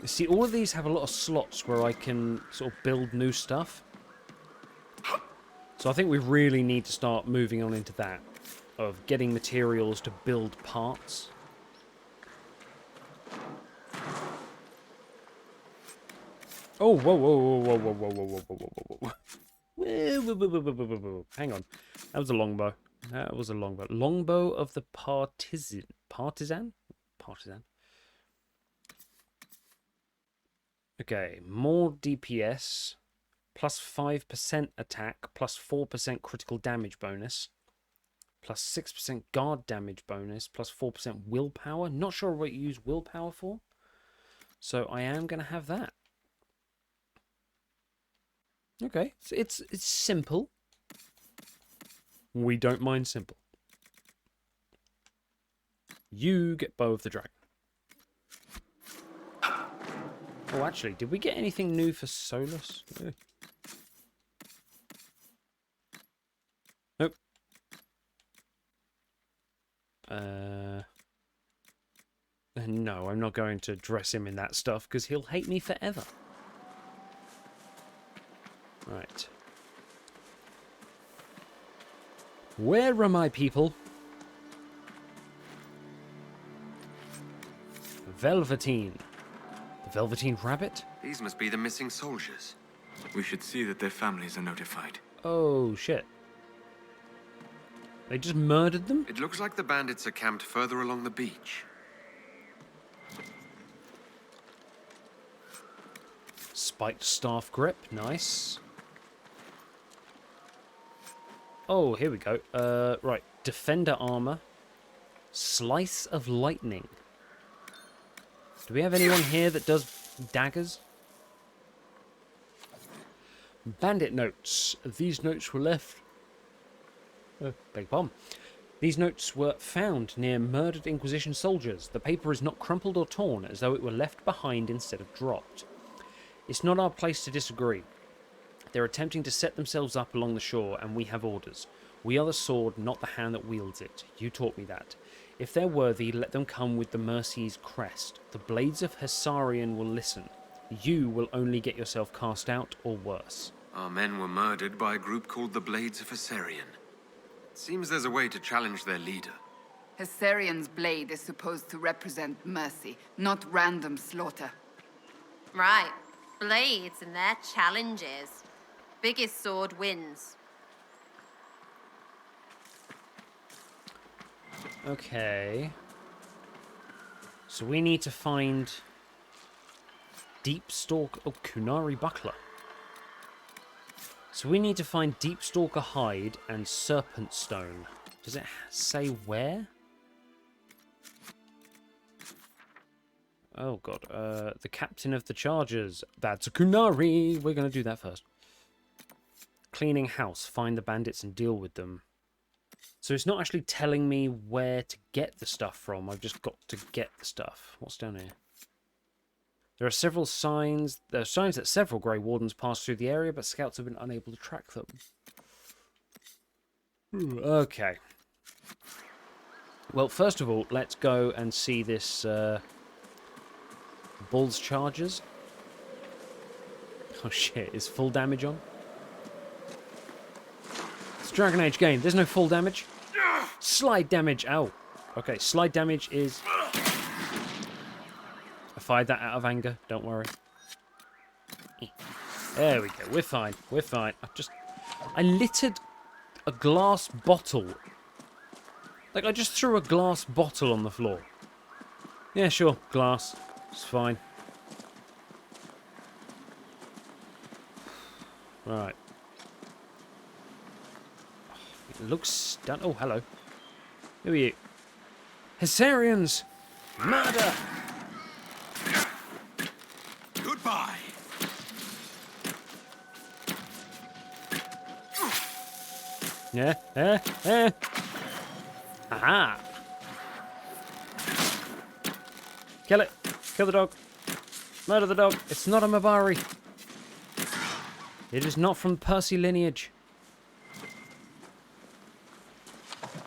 You see, all of these have a lot of slots where I can sort of build new stuff. So I think we really need to start moving on into that. Of getting materials to build parts. Oh, whoa, whoa, whoa, whoa, whoa, whoa, whoa, whoa, whoa, whoa. Hang on. That was a longbow. That was a longbow. Longbow of the partisan? Partisan? Okay, more DPS, plus 5% attack, plus 4% critical damage bonus, plus 6% guard damage bonus, plus 4% willpower. Not sure what you use willpower for. So I am going to have that. Okay, so it's simple. We don't mind simple. You get Bow of the Dragon. Oh, actually, did we get anything new for Solus? Nope. No, I'm not going to dress him in that stuff because he'll hate me forever. Right. Where are my people? Velveteen. The Velveteen Rabbit? These must be the missing soldiers. We should see that their families are notified. Oh, shit. They just murdered them? It looks like the bandits are camped further along the beach. Spiked staff grip. Nice. Oh, here we go. Right. Defender armor. Slice of lightning. Do we have anyone here that does daggers? Bandit notes. These notes were left... beg pardon. These notes were found near murdered Inquisition soldiers. The paper is not crumpled or torn, as though it were left behind instead of dropped. It's not our place to disagree. They're attempting to set themselves up along the shore, and we have orders. We are the sword, not the hand that wields it. You taught me that. If they're worthy, let them come with the Mercy's crest. The blades of Hussarian will listen. You will only get yourself cast out, or worse. Our men were murdered by a group called the Blades of Hussarian. Seems there's a way to challenge their leader. Hussarian's blade is supposed to represent mercy, not random slaughter. Right. Blades and their challenges. Biggest sword wins. Okay. So we need to find Deep Stalk of Kunari Buckler. So we need to find Deepstalker Hide and Serpent Stone. Does it say where? Oh god, the captain of the Chargers. That's a Kunari. We're going to do that first. Cleaning house. Find the bandits and deal with them. So it's not actually telling me where to get the stuff from. I've just got to get the stuff. What's down here? There are several signs. There are signs that several Grey Wardens pass through the area, but scouts have been unable to track them. Okay. Well, first of all, let's go and see this Bull's Chargers. Oh shit, is full damage on? It's a Dragon Age game. There's no full damage. Slide damage. Ow. Okay, slide damage is... I fired that out of anger. Don't worry. There we go. We're fine. We're fine. I littered a glass bottle. Like, I just threw a glass bottle on the floor. Yeah, sure. Glass. It's fine. Right. It looks stunned. Oh, hello. Who are you? Hessarians! Murder! Goodbye. Yeah. Aha! Kill it! Kill the dog! Murder the dog! It's not a Mabari! It is not from Percy lineage.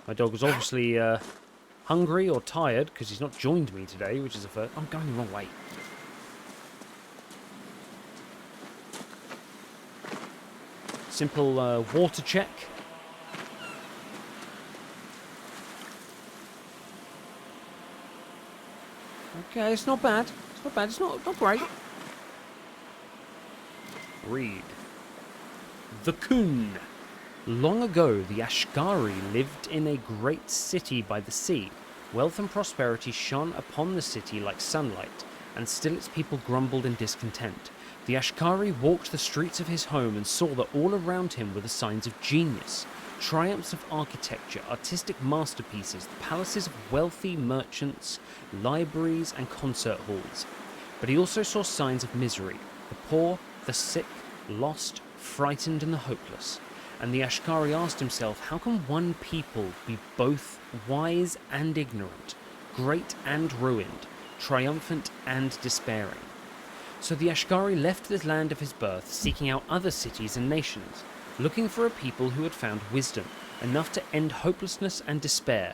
My dog was obviously hungry or tired because he's not joined me today, which is a first. I'm going the wrong way. Simple water check. Okay, it's not bad. It's not bad. It's not great. Read. The Kun. Long ago, the Ashkari lived in a great city by the sea. Wealth and prosperity shone upon the city like sunlight, and still its people grumbled in discontent. The Ashkari walked the streets of his home and saw that all around him were the signs of genius, triumphs of architecture, artistic masterpieces, the palaces of wealthy merchants, libraries and concert halls. But he also saw signs of misery, the poor, the sick, lost, frightened and the hopeless. And the Ashkari asked himself, how can one people be both wise and ignorant, great and ruined, triumphant and despairing? So the Ashkari left the land of his birth, seeking out other cities and nations, looking for a people who had found wisdom, enough to end hopelessness and despair.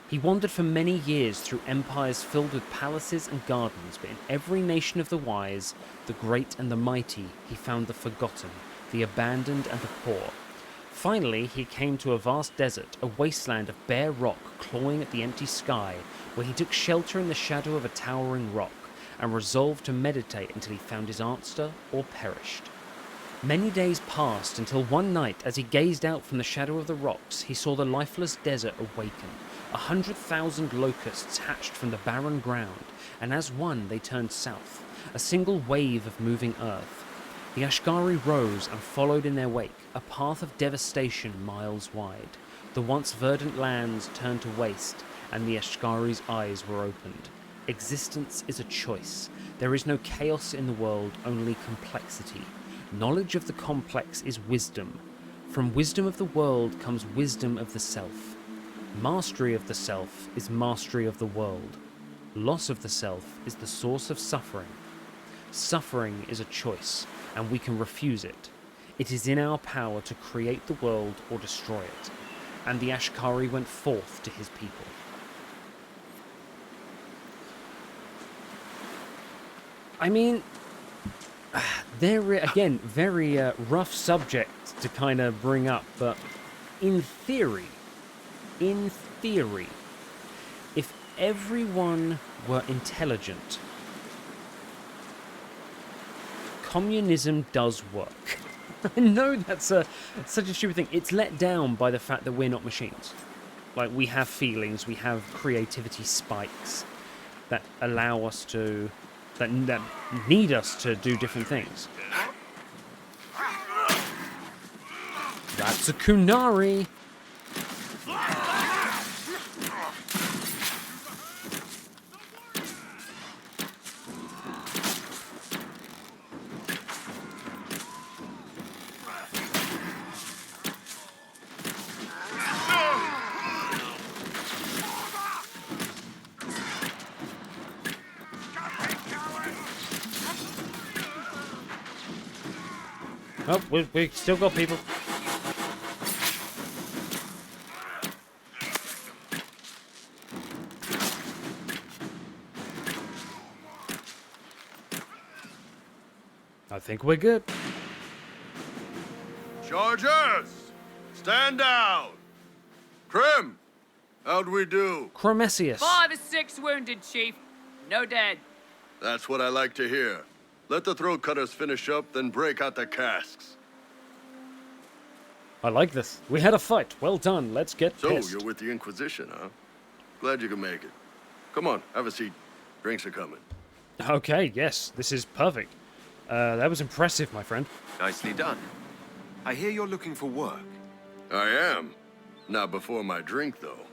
He wandered for many years through empires filled with palaces and gardens, but in every nation of the wise, the great and the mighty, he found the forgotten, the abandoned and the poor. Finally, he came to a vast desert, a wasteland of bare rock clawing at the empty sky, where he took shelter in the shadow of a towering rock, and resolved to meditate until he found his answer or perished. Many days passed until one night, as he gazed out from the shadow of the rocks, he saw the lifeless desert awaken. 100,000 locusts hatched from the barren ground, and as one they turned south, a single wave of moving earth. The Ashkari rose and followed in their wake, a path of devastation miles wide. The once verdant lands turned to waste, and the Ashkari's eyes were opened. Existence is a choice. There is no chaos in the world, only complexity. Knowledge of the complex is wisdom. From wisdom of the world comes wisdom of the self. Mastery of the self is mastery of the world. Loss of the self is the source of suffering. Suffering is a choice, and we can refuse it. It is in our power to create the world or destroy it. And the Ashkari went forth to his people. I mean, they're, again, very rough subject to kind of bring up, but in theory, if everyone were intelligent, communism does work. I know that's such a stupid thing. It's let down by the fact that we're not machines. Like, we have feelings, we have creativity spikes that allow us to... that need us to do different things. That's a Kunari. Oh, we still got people. I think we're good. Chargers! Stand down! Krim! How'd we do? Cromesius. 5 or 6 wounded, Chief. No dead. That's what I like to hear. Let the throat cutters finish up, then break out the casks. I like this. We had a fight. Well done. Let's get pissed. So, you're with the Inquisition, huh? Glad you can make it. Come on, have a seat. Drinks are coming. Okay, yes. This is perfect. That was impressive, my friend. Nicely done. I hear you're looking for work. I am. Not before my drink, though.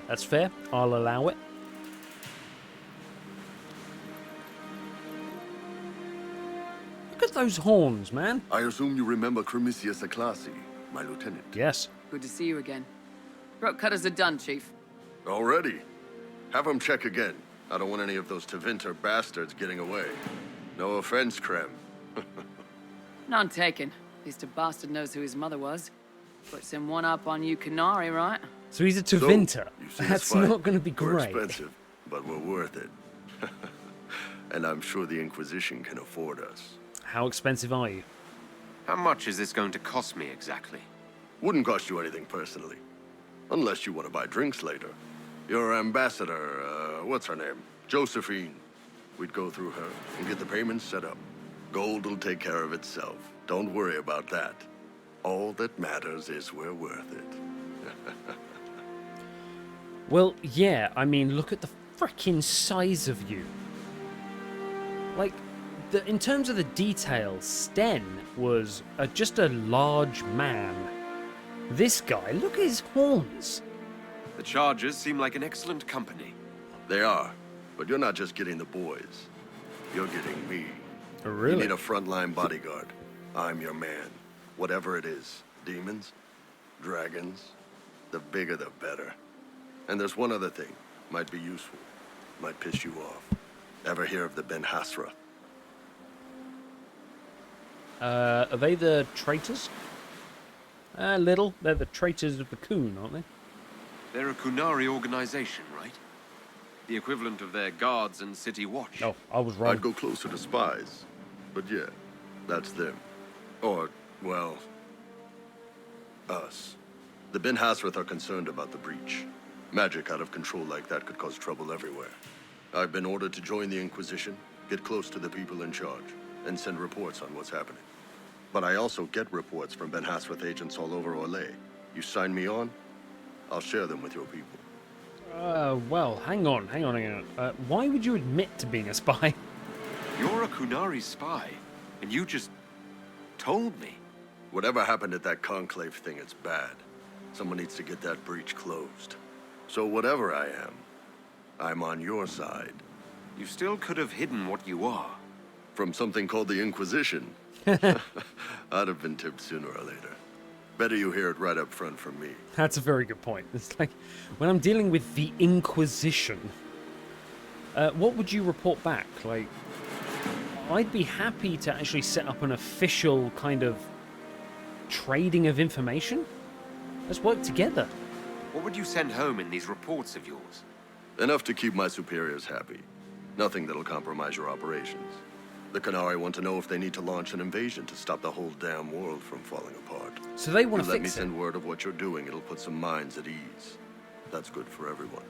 That's fair. I'll allow it. Look at those horns, man. I assume you remember Cremisius Aclassi, my lieutenant. Yes. Good to see you again. Throat cutters are done, Chief. Already? Have him check again. I don't want any of those Tevinter bastards getting away. No offense, Krem. None taken. At least a bastard knows who his mother was. Puts him one up on you, Canary, right? So he's a Tevinter. So, that's not going to be we're great. Expensive, but we're worth it. And I'm sure the Inquisition can afford us. How expensive are you? How much is this going to cost me exactly? Wouldn't cost you anything personally. Unless you want to buy drinks later. Your ambassador, what's her name? Josephine. We'd go through her and get the payments set up. Gold will take care of itself. Don't worry about that. All that matters is we're worth it. Well, yeah, I mean, look at the frickin' size of you. Like, in terms of the details, Sten was just a large man. This guy, look at his horns. The Chargers seem like an excellent company. They are, but you're not just getting the boys. You're getting me. Oh, really? You need a frontline bodyguard. I'm your man. Whatever it is. Demons, dragons, the bigger the better. And there's one other thing. Might be useful. Might piss you off. Ever hear of the Ben Hasra? Are they the traitors? A little. They're the traitors of the Coon, aren't they? They're a Kunari organization, right? The equivalent of their guards and city watch. Oh, I was wrong. I'd go closer to spies. But yeah, that's them. Or, well, us. The Ben Hasrath are concerned about the breach. Magic out of control like that could cause trouble everywhere. I've been ordered to join the Inquisition, get close to the people in charge, and send reports on what's happening. But I also get reports from Ben Hasrath agents all over Orlais. You sign me on, I'll share them with your people. Well, hang on. Why would you admit to being a spy? You're a Kunari spy, and you just told me. Whatever happened at that conclave thing, it's bad. Someone needs to get that breach closed. So whatever I am, I'm on your side. You still could have hidden what you are. From something called the Inquisition. I'd have been tipped sooner or later. Better you hear it right up front from me. That's a very good point. It's like, when I'm dealing with the Inquisition, what would you report back? Like, I'd be happy to actually set up an official kind of trading of information. Let's work together. What would you send home in these reports of yours? Enough to keep my superiors happy. Nothing that'll compromise your operations. The Canari want to know if they need to launch an invasion to stop the whole damn world from falling apart. So they want to let me fix it. send word of what you're doing. It'll put some minds at ease. That's good for everyone.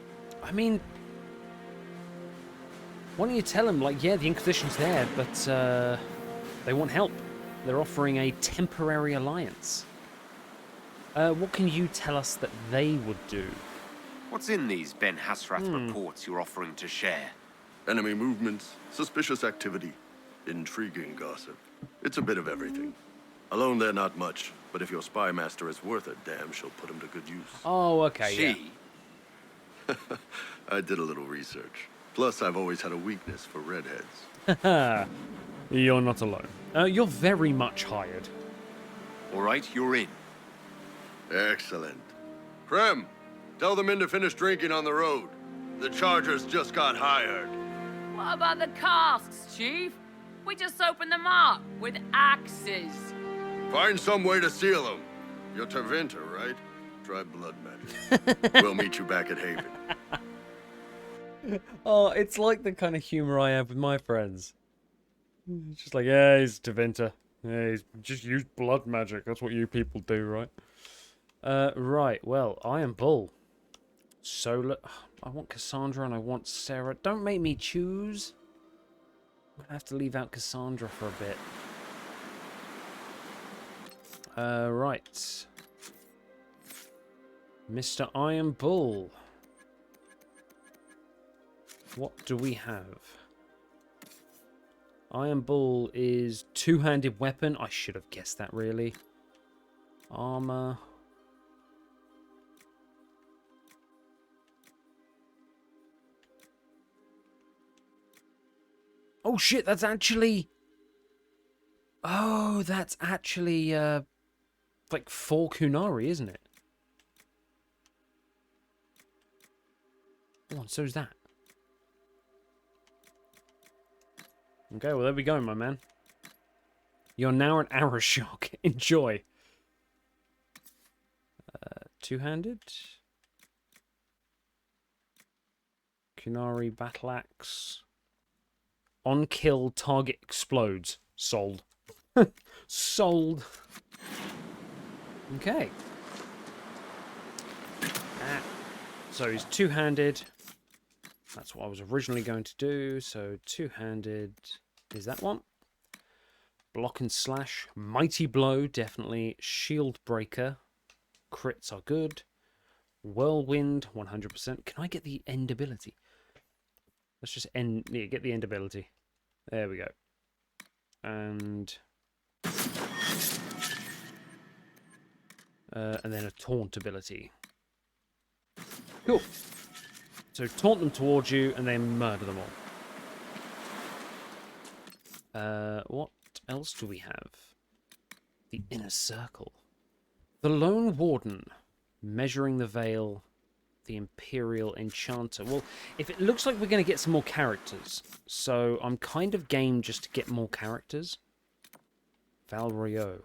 I mean, why don't you tell them, like, yeah, the Inquisition's there, but they want help. They're offering a temporary alliance. What can you tell us that they would do? What's in these Ben Hasrath reports you're offering to share? Enemy movements, suspicious activity. Intriguing gossip. It's a bit of everything. Alone they're not much, but if your spy master is worth a damn, she'll put him to good use. Oh, okay, She? I did a little research. Plus, I've always had a weakness for redheads. Yeah. You're not alone. You're very much hired. All right, you're in. Excellent. Krem, tell the men to finish drinking on the road. The Chargers just got hired. What about the casks, Chief? We just opened them up with axes. Find some way to seal them. You're Tervinter, right? Try blood magic. We'll meet you back at Haven. Oh, it's like the kind of humor I have with my friends. It's just like, yeah, he's Tevinter. Yeah, he's just used blood magic. That's what you people do, right? Right, well, Iron Bull. Solar. I want Cassandra and I want Sarah. Don't make me choose. I'm going to have to leave out Cassandra for a bit. Right. Mr. Iron Bull. What do we have? Iron Bull is two-handed weapon. I should have guessed that, really. Armor. Oh shit, that's actually... Oh, that's actually, like 4 Kunari, isn't it? Oh, and so's that. Okay, well, there we go, my man. You're now an arrow shock. Enjoy. Two-handed. Kunari battle axe. On kill, target explodes. Sold. Sold. Okay. So he's two-handed. That's what I was originally going to do. So two-handed is that one. Block and slash. Mighty blow, definitely. Shield breaker. Crits are good. Whirlwind, 100%. Can I get the end ability? Let's just get the end ability. There we go. And then a taunt ability. Cool. So taunt them towards you and then murder them all. What else do we have? The Inner Circle. The Lone Warden. Measuring the Veil. The Imperial Enchanter. Well, if it looks like we're going to get some more characters, so I'm kind of game just to get more characters. Valrio.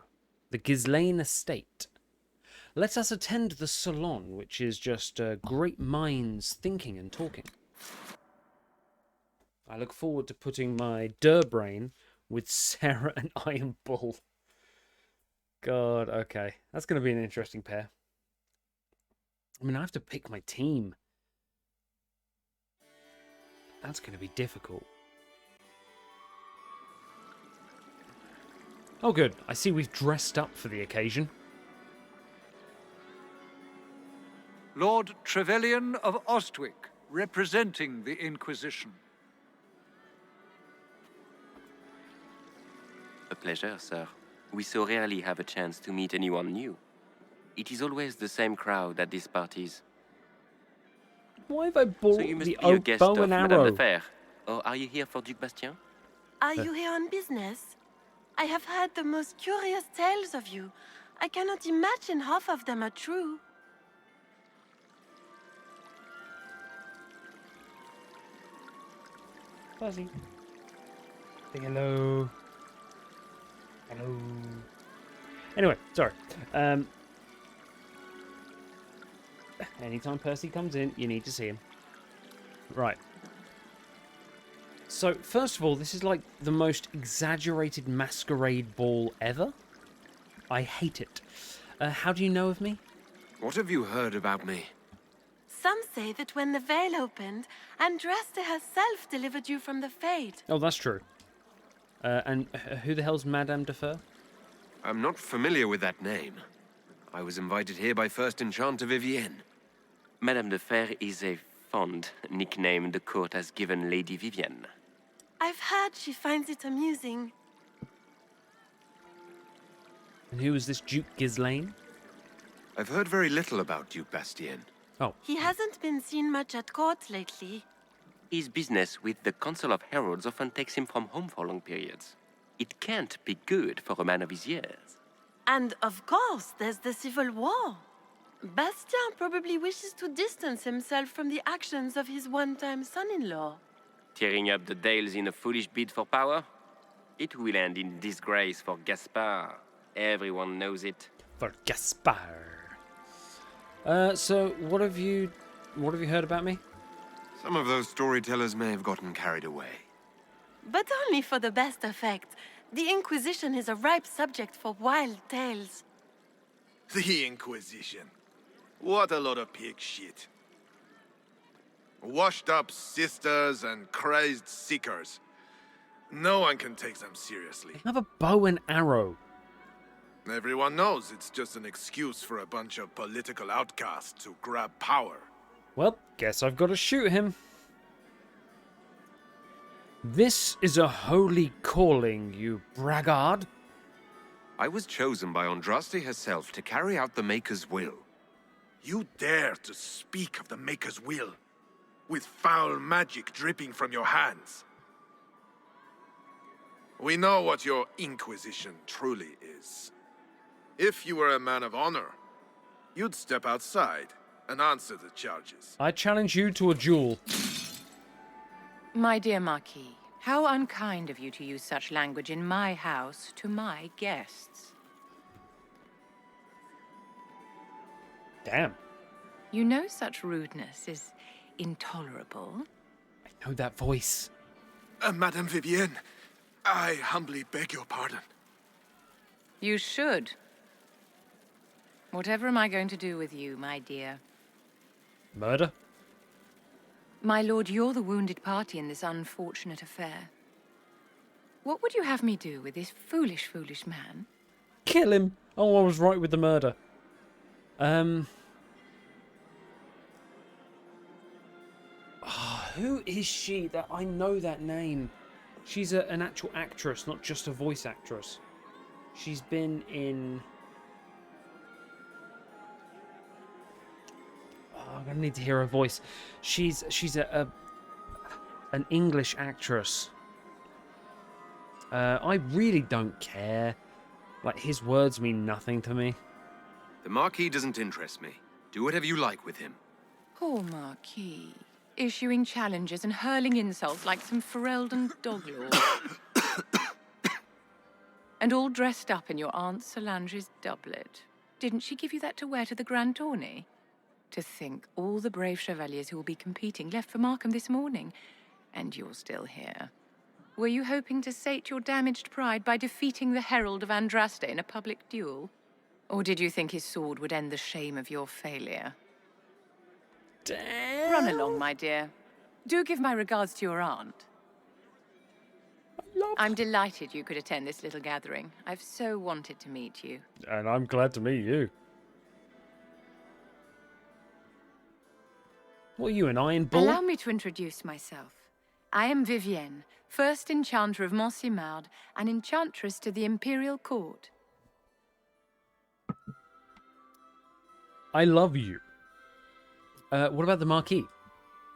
The Ghislaine Estate. Let us attend the Salon, which is just great minds thinking and talking. I look forward to putting my brain with Sarah and Iron Bull. God, okay. That's going to be an interesting pair. I mean, I have to pick my team. That's going to be difficult. Oh, good. I see we've dressed up for the occasion. Lord Trevelyan of Ostwick, representing the Inquisition. A pleasure, sir. We so rarely have a chance to meet anyone new. It is always the same crowd at these parties. Why have I bought so you must the be a guest bow of and Madame arrow? de Fer, or are you here for Duc Bastien? Are you here on business? I have heard the most curious tales of you. I cannot imagine half of them are true. Fuzzy. Say hello. Hello. Anyway, sorry. Anytime Percy comes in, you need to see him. Right. So, first of all, this is like the most exaggerated masquerade ball ever. I hate it. How do you know of me? What have you heard about me? Some say that when the veil opened, Andraste herself delivered you from the Fade. Oh, that's true. And who the hell's Madame de Fer? I'm not familiar with that name. I was invited here by First Enchanter Vivienne. Madame de Fer is a fond nickname the court has given Lady Vivienne. I've heard she finds it amusing. And who is this Duke Ghislaine? I've heard very little about Duke Bastien. Oh. He hasn't been seen much at court lately. His business with the Council of Heralds often takes him from home for long periods. It can't be good for a man of his years. And of course, there's the civil war. Bastien probably wishes to distance himself from the actions of his one-time son-in-law. Tearing up the Dales in a foolish bid for power? It will end in disgrace for Gaspard. Everyone knows it. For Gaspard. So what have you heard about me? Some of those storytellers may have gotten carried away. But only for the best effect. The Inquisition is a ripe subject for wild tales. The Inquisition. What a lot of pig shit. Washed-up sisters and crazed seekers. No one can take them seriously. They have a bow and arrow. Everyone knows it's just an excuse for a bunch of political outcasts to grab power. Well, guess I've got to shoot him. This is a holy calling, you braggart. I was chosen by Andraste herself to carry out the Maker's will. You dare to speak of the Maker's will, with foul magic dripping from your hands. We know what your Inquisition truly is. If you were a man of honor, you'd step outside and answer the charges. I challenge you to a duel. My dear Marquis, how unkind of you to use such language in my house to my guests. Damn. You know such rudeness is intolerable. I know that voice. Madame Vivienne, I humbly beg your pardon. You should. Whatever am I going to do with you, my dear? Murder? My lord, you're the wounded party in this unfortunate affair. What would you have me do with this foolish, foolish man? Kill him! Oh, I was right with the murder. Who is she? That I know that name. She's an actual actress, not just a voice actress. She's been in... I'm gonna need to hear her voice. She's an English actress. I really don't care. Like, his words mean nothing to me. The Marquis doesn't interest me. Do whatever you like with him. Poor Marquis. Issuing challenges and hurling insults like some Ferelden doglord. And all dressed up in your Aunt Solange's doublet. Didn't she give you that to wear to the Grand Tourney? To think all the brave chevaliers who will be competing left for Markham this morning, and you're still here. Were you hoping to sate your damaged pride by defeating the Herald of Andraste in a public duel? Or did you think his sword would end the shame of your failure? Damn. Run along, my dear. Do give my regards to your aunt. I'm delighted you could attend this little gathering. I've so wanted to meet you. And I'm glad to meet you. What are you, an iron bull? Allow me to introduce myself. I am Vivienne, first enchanter of Montsimard and enchantress to the Imperial Court. I love you. What about the Marquis?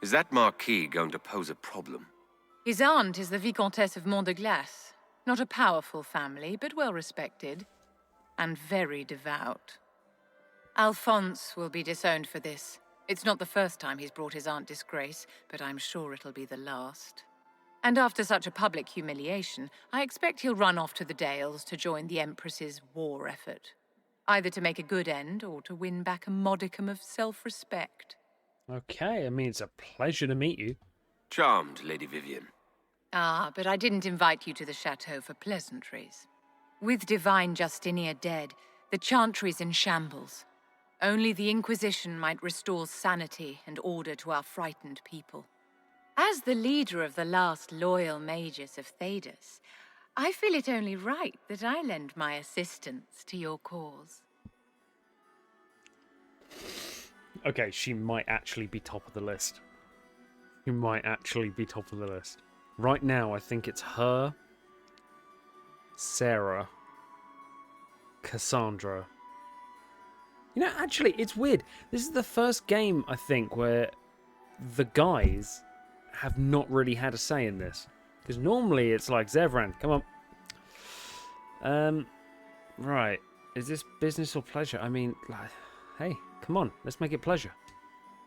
Is that Marquis going to pose a problem? His aunt is the Vicomtesse of Mont de Glace. Not a powerful family, but well respected. And very devout. Alphonse will be disowned for this. It's not the first time he's brought his aunt disgrace, but I'm sure it'll be the last. And after such a public humiliation, I expect he'll run off to the Dales to join the Empress's war effort. Either to make a good end, or to win back a modicum of self-respect. Okay, I mean, it's a pleasure to meet you. Charmed, Lady Vivienne. Ah, but I didn't invite you to the chateau for pleasantries. With divine Justinia dead, the Chantry's in shambles. Only the Inquisition might restore sanity and order to our frightened people. As the leader of the last loyal mages of Thedas, I feel it only right that I lend my assistance to your cause. Okay, she might actually be top of the list. You might actually be top of the list. Right now, I think it's her, Sarah, Cassandra. You know, actually, it's weird. This is the first game, I think, where the guys have not really had a say in this. Because normally it's like, Zevran, come on. Right. Is this business or pleasure? I mean, like, hey, come on. Let's make it pleasure.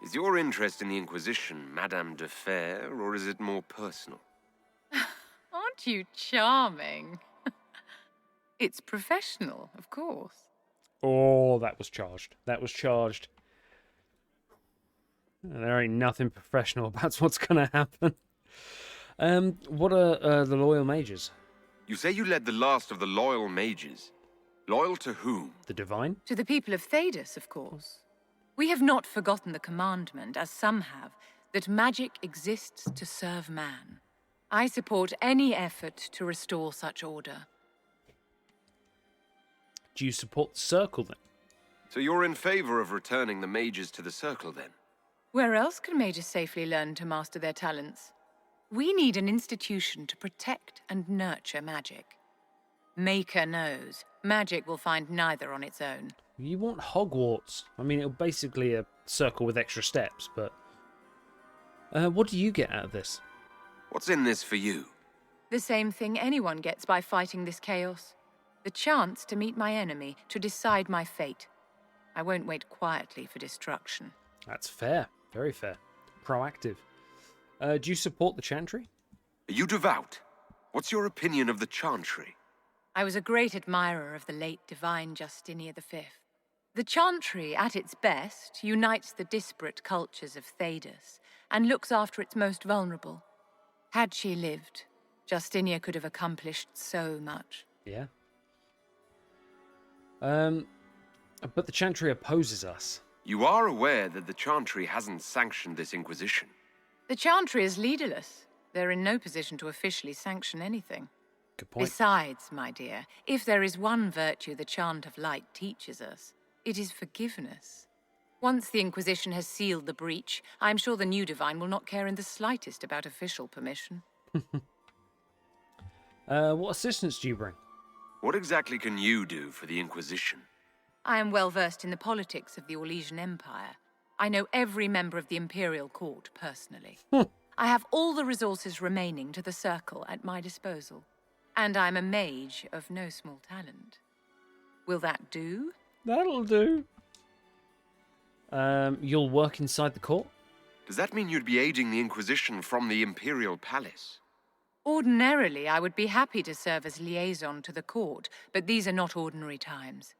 Is your interest in the Inquisition Madame de Fer, or is it more personal? Aren't you charming? It's professional, of course. Oh, that was charged. That was charged. There ain't nothing professional about what's going to happen. What are the loyal mages? You say you led the last of the loyal mages. Loyal to whom? The Divine? To the people of Thedas, of course. We have not forgotten the commandment, as some have, that magic exists to serve man. I support any effort to restore such order. Do you support the Circle, then? So you're in favor of returning the mages to the Circle, then? Where else can mages safely learn to master their talents? We need an institution to protect and nurture magic. Maker knows, magic will find neither on its own. You want Hogwarts. I mean, it'll basically a circle with extra steps, but... what do you get out of this? What's in this for you? The same thing anyone gets by fighting this chaos. The chance to meet my enemy, to decide my fate. I won't wait quietly for destruction. That's fair. Very fair. Proactive. Do you support the Chantry? Are you devout? What's your opinion of the Chantry? I was a great admirer of the late divine Justinia V. The Chantry, at its best, unites the disparate cultures of Thedas and looks after its most vulnerable. Had she lived, Justinia could have accomplished so much. Yeah. But the Chantry opposes us. You are aware that the Chantry hasn't sanctioned this Inquisition. The Chantry is leaderless. They're in no position to officially sanction anything. Good point. Besides, my dear, if there is one virtue the Chant of Light teaches us, it is forgiveness. Once the Inquisition has sealed the breach, I'm sure the new Divine will not care in the slightest about official permission. What assistance do you bring? What exactly can you do for the Inquisition? I am well versed in the politics of the Orlesian Empire. I know every member of the Imperial Court personally. I have all the resources remaining to the Circle at my disposal. And I'm a mage of no small talent. Will that do? That'll do. You'll work inside the court? Does that mean you'd be aiding the Inquisition from the Imperial Palace? Ordinarily, I would be happy to serve as liaison to the court, but these are not ordinary times.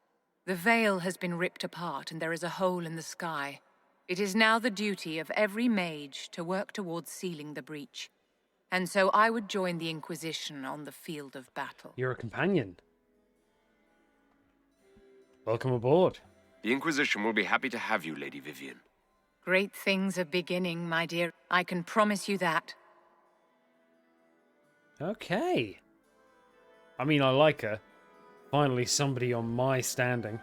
The veil has been ripped apart and there is a hole in the sky. It is now the duty of every mage to work towards sealing the breach. And so I would join the Inquisition on the field of battle. You're a companion. Welcome aboard. The Inquisition will be happy to have you, Lady Vivian. Great things are beginning, my dear. I can promise you that. Okay. I mean, I like her. Finally, somebody on my standing.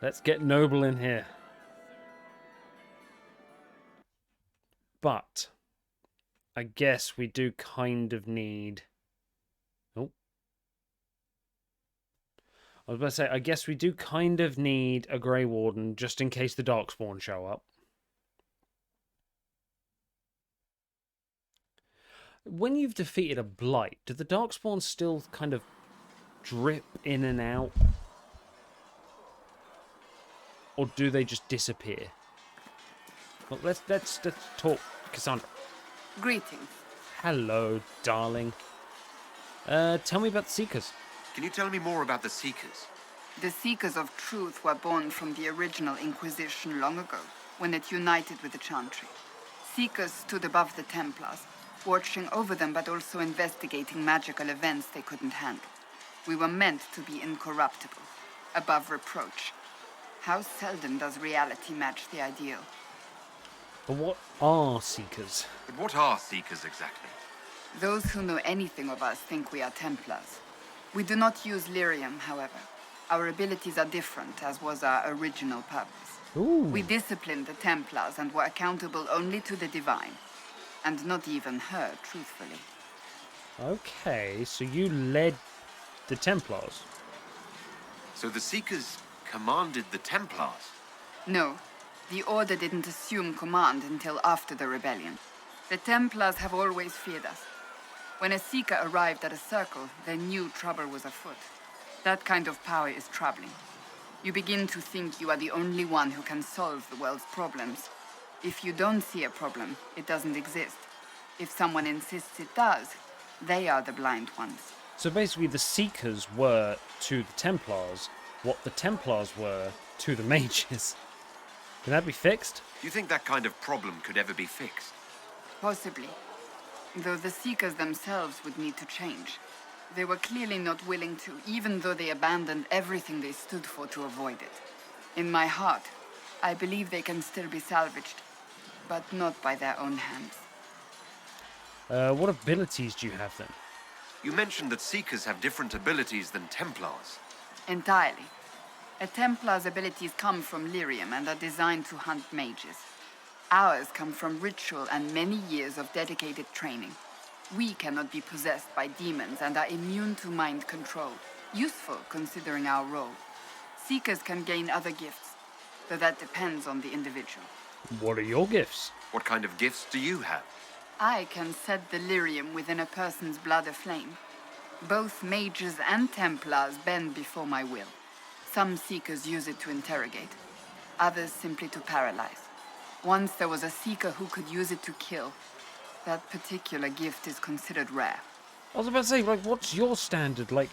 Let's get Noble in here. But I guess we do kind of need... Oh. I was about to say, I guess we do kind of need a Grey Warden just in case the Darkspawn show up. When you've defeated a Blight, do the Darkspawn still kind of drip in and out? Or do they just disappear? Well, let's talk, Cassandra. Greetings. Hello, darling. Tell me about the Seekers. Can you tell me more about the Seekers? The Seekers of Truth were born from the original Inquisition long ago, when it united with the Chantry. Seekers stood above the Templars, watching over them but also investigating magical events they couldn't handle. We were meant to be incorruptible, above reproach. How seldom does reality match the ideal? But what are Seekers? But what are Seekers exactly? Those who know anything of us think we are Templars. We do not use lyrium, however. Our abilities are different, as was our original purpose. Ooh. We disciplined the Templars and were accountable only to the Divine. And not even her, truthfully. Okay, so you led the Templars. So the Seekers commanded the Templars? No, the Order didn't assume command until after the rebellion. The Templars have always feared us. When a Seeker arrived at a circle, they knew trouble was afoot. That kind of power is troubling. You begin to think you are the only one who can solve the world's problems. If you don't see a problem, it doesn't exist. If someone insists it does, they are the blind ones. So basically the Seekers were to the Templars what the Templars were to the mages. Can that be fixed? Do you think that kind of problem could ever be fixed? Possibly. Though the Seekers themselves would need to change. They were clearly not willing to, even though they abandoned everything they stood for to avoid it. In my heart, I believe they can still be salvaged, but not by their own hands. What abilities do you have then? You mentioned that Seekers have different abilities than Templars. Entirely. A Templar's abilities come from lyrium and are designed to hunt mages. Ours come from ritual and many years of dedicated training. We cannot be possessed by demons and are immune to mind control. Useful, considering our role. Seekers can gain other gifts, though that depends on the individual. What are your gifts? What kind of gifts do you have? I can set the lyrium within a person's blood aflame. Both mages and Templars bend before my will. Some Seekers use it to interrogate, others simply to paralyze. Once there was a Seeker who could use it to kill. That particular gift is considered rare. I was about to say, like, what's your standard? Like,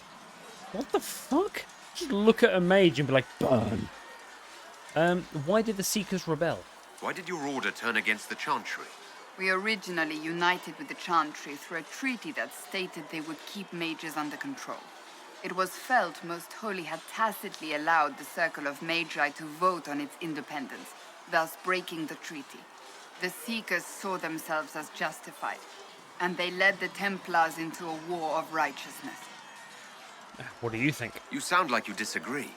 what the fuck? Just look at a mage and be like, burn. Why did the Seekers rebel? Why did your order turn against the Chantry? We originally united with the Chantry through a treaty that stated they would keep mages under control. It was felt Most Holy had tacitly allowed the Circle of Magi to vote on its independence, thus breaking the treaty. The Seekers saw themselves as justified, and they led the Templars into a war of righteousness. What do you think? You sound like you disagree.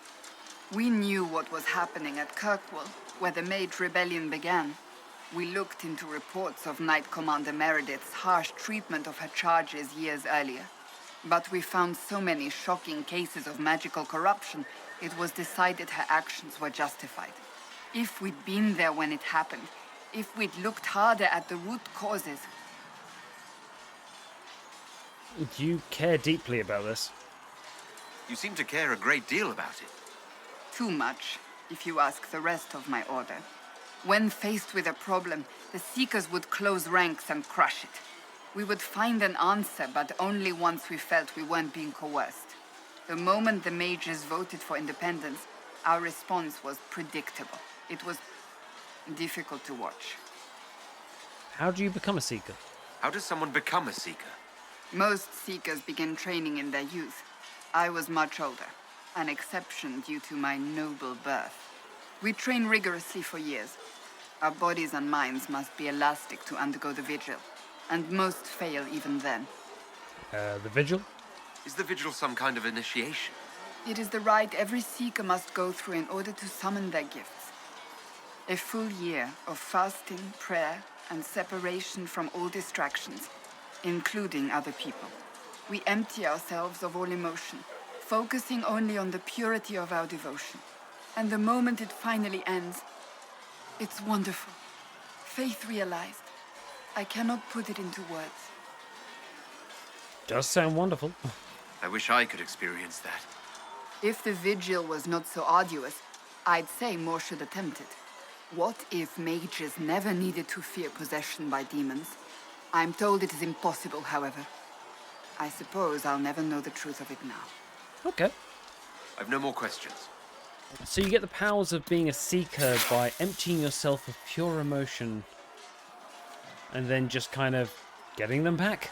We knew what was happening at Kirkwall, where the Mage Rebellion began. We looked into reports of Knight Commander Meredith's harsh treatment of her charges years earlier. But we found so many shocking cases of magical corruption, it was decided her actions were justified. If we'd been there when it happened, if we'd looked harder at the root causes... Do you care deeply about this? You seem to care a great deal about it. Too much, if you ask the rest of my order. When faced with a problem, the Seekers would close ranks and crush it. We would find an answer, but only once we felt we weren't being coerced. The moment the mages voted for independence, our response was predictable. It was difficult to watch. How do you become a Seeker? How does someone become a Seeker? Most Seekers begin training in their youth. I was much older, an exception due to my noble birth. We train rigorously for years. Our bodies and minds must be elastic to undergo the vigil, and most fail even then. The vigil? Is the vigil some kind of initiation? It is the rite every Seeker must go through in order to summon their gifts. A full year of fasting, prayer, and separation from all distractions, including other people. We empty ourselves of all emotion, focusing only on the purity of our devotion. And the moment it finally ends, it's wonderful. Faith realized. I cannot put it into words. Does sound wonderful. I wish I could experience that. If the vigil was not so arduous, I'd say more should attempt it. What if mages never needed to fear possession by demons? I'm told it is impossible, however. I suppose I'll never know the truth of it now. Okay. I've no more questions. So you get the powers of being a Seeker by emptying yourself of pure emotion and then just kind of getting them back.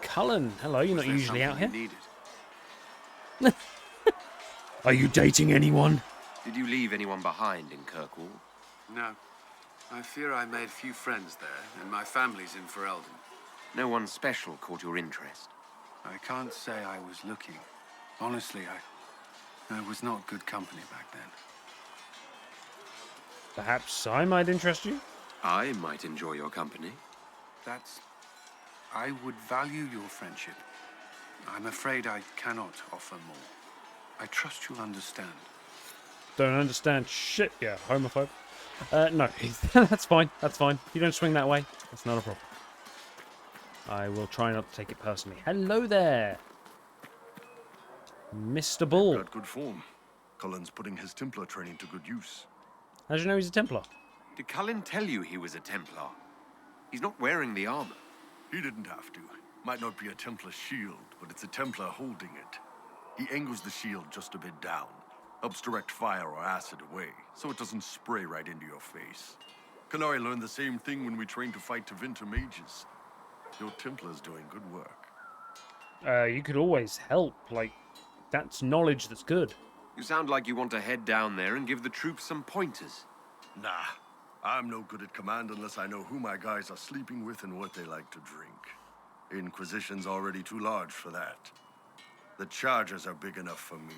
Cullen, hello, you're not usually out here. Are you dating anyone? Did you leave anyone behind in Kirkwall? No. I fear I made few friends there, and my family's in Ferelden. No one special caught your interest? I can't say I was looking. Honestly, I was not good company back then. Perhaps I might interest you? I might enjoy your company. I would value your friendship. I'm afraid I cannot offer more. I trust you'll understand. Don't understand shit, yeah, homophobe. No, that's fine, that's fine. You don't swing that way, that's not a problem. I will try not to take it personally. Hello there, Mr. Bull. Got good form. Cullen's putting his Templar training to good use. How do you know he's a Templar? Did Cullen tell you he was a Templar? He's not wearing the armor. He didn't have to. Might not be a Templar shield, but it's a Templar holding it. He angles the shield just a bit down. Helps direct fire or acid away, so it doesn't spray right into your face. Canary learned the same thing when we trained to fight Tevinter mages. Your Templar's doing good work. You could always help, like, that's knowledge that's good. You sound like you want to head down there and give the troops some pointers. Nah, I'm no good at command unless I know who my guys are sleeping with and what they like to drink. Inquisition's already too large for that. The charges are big enough for me.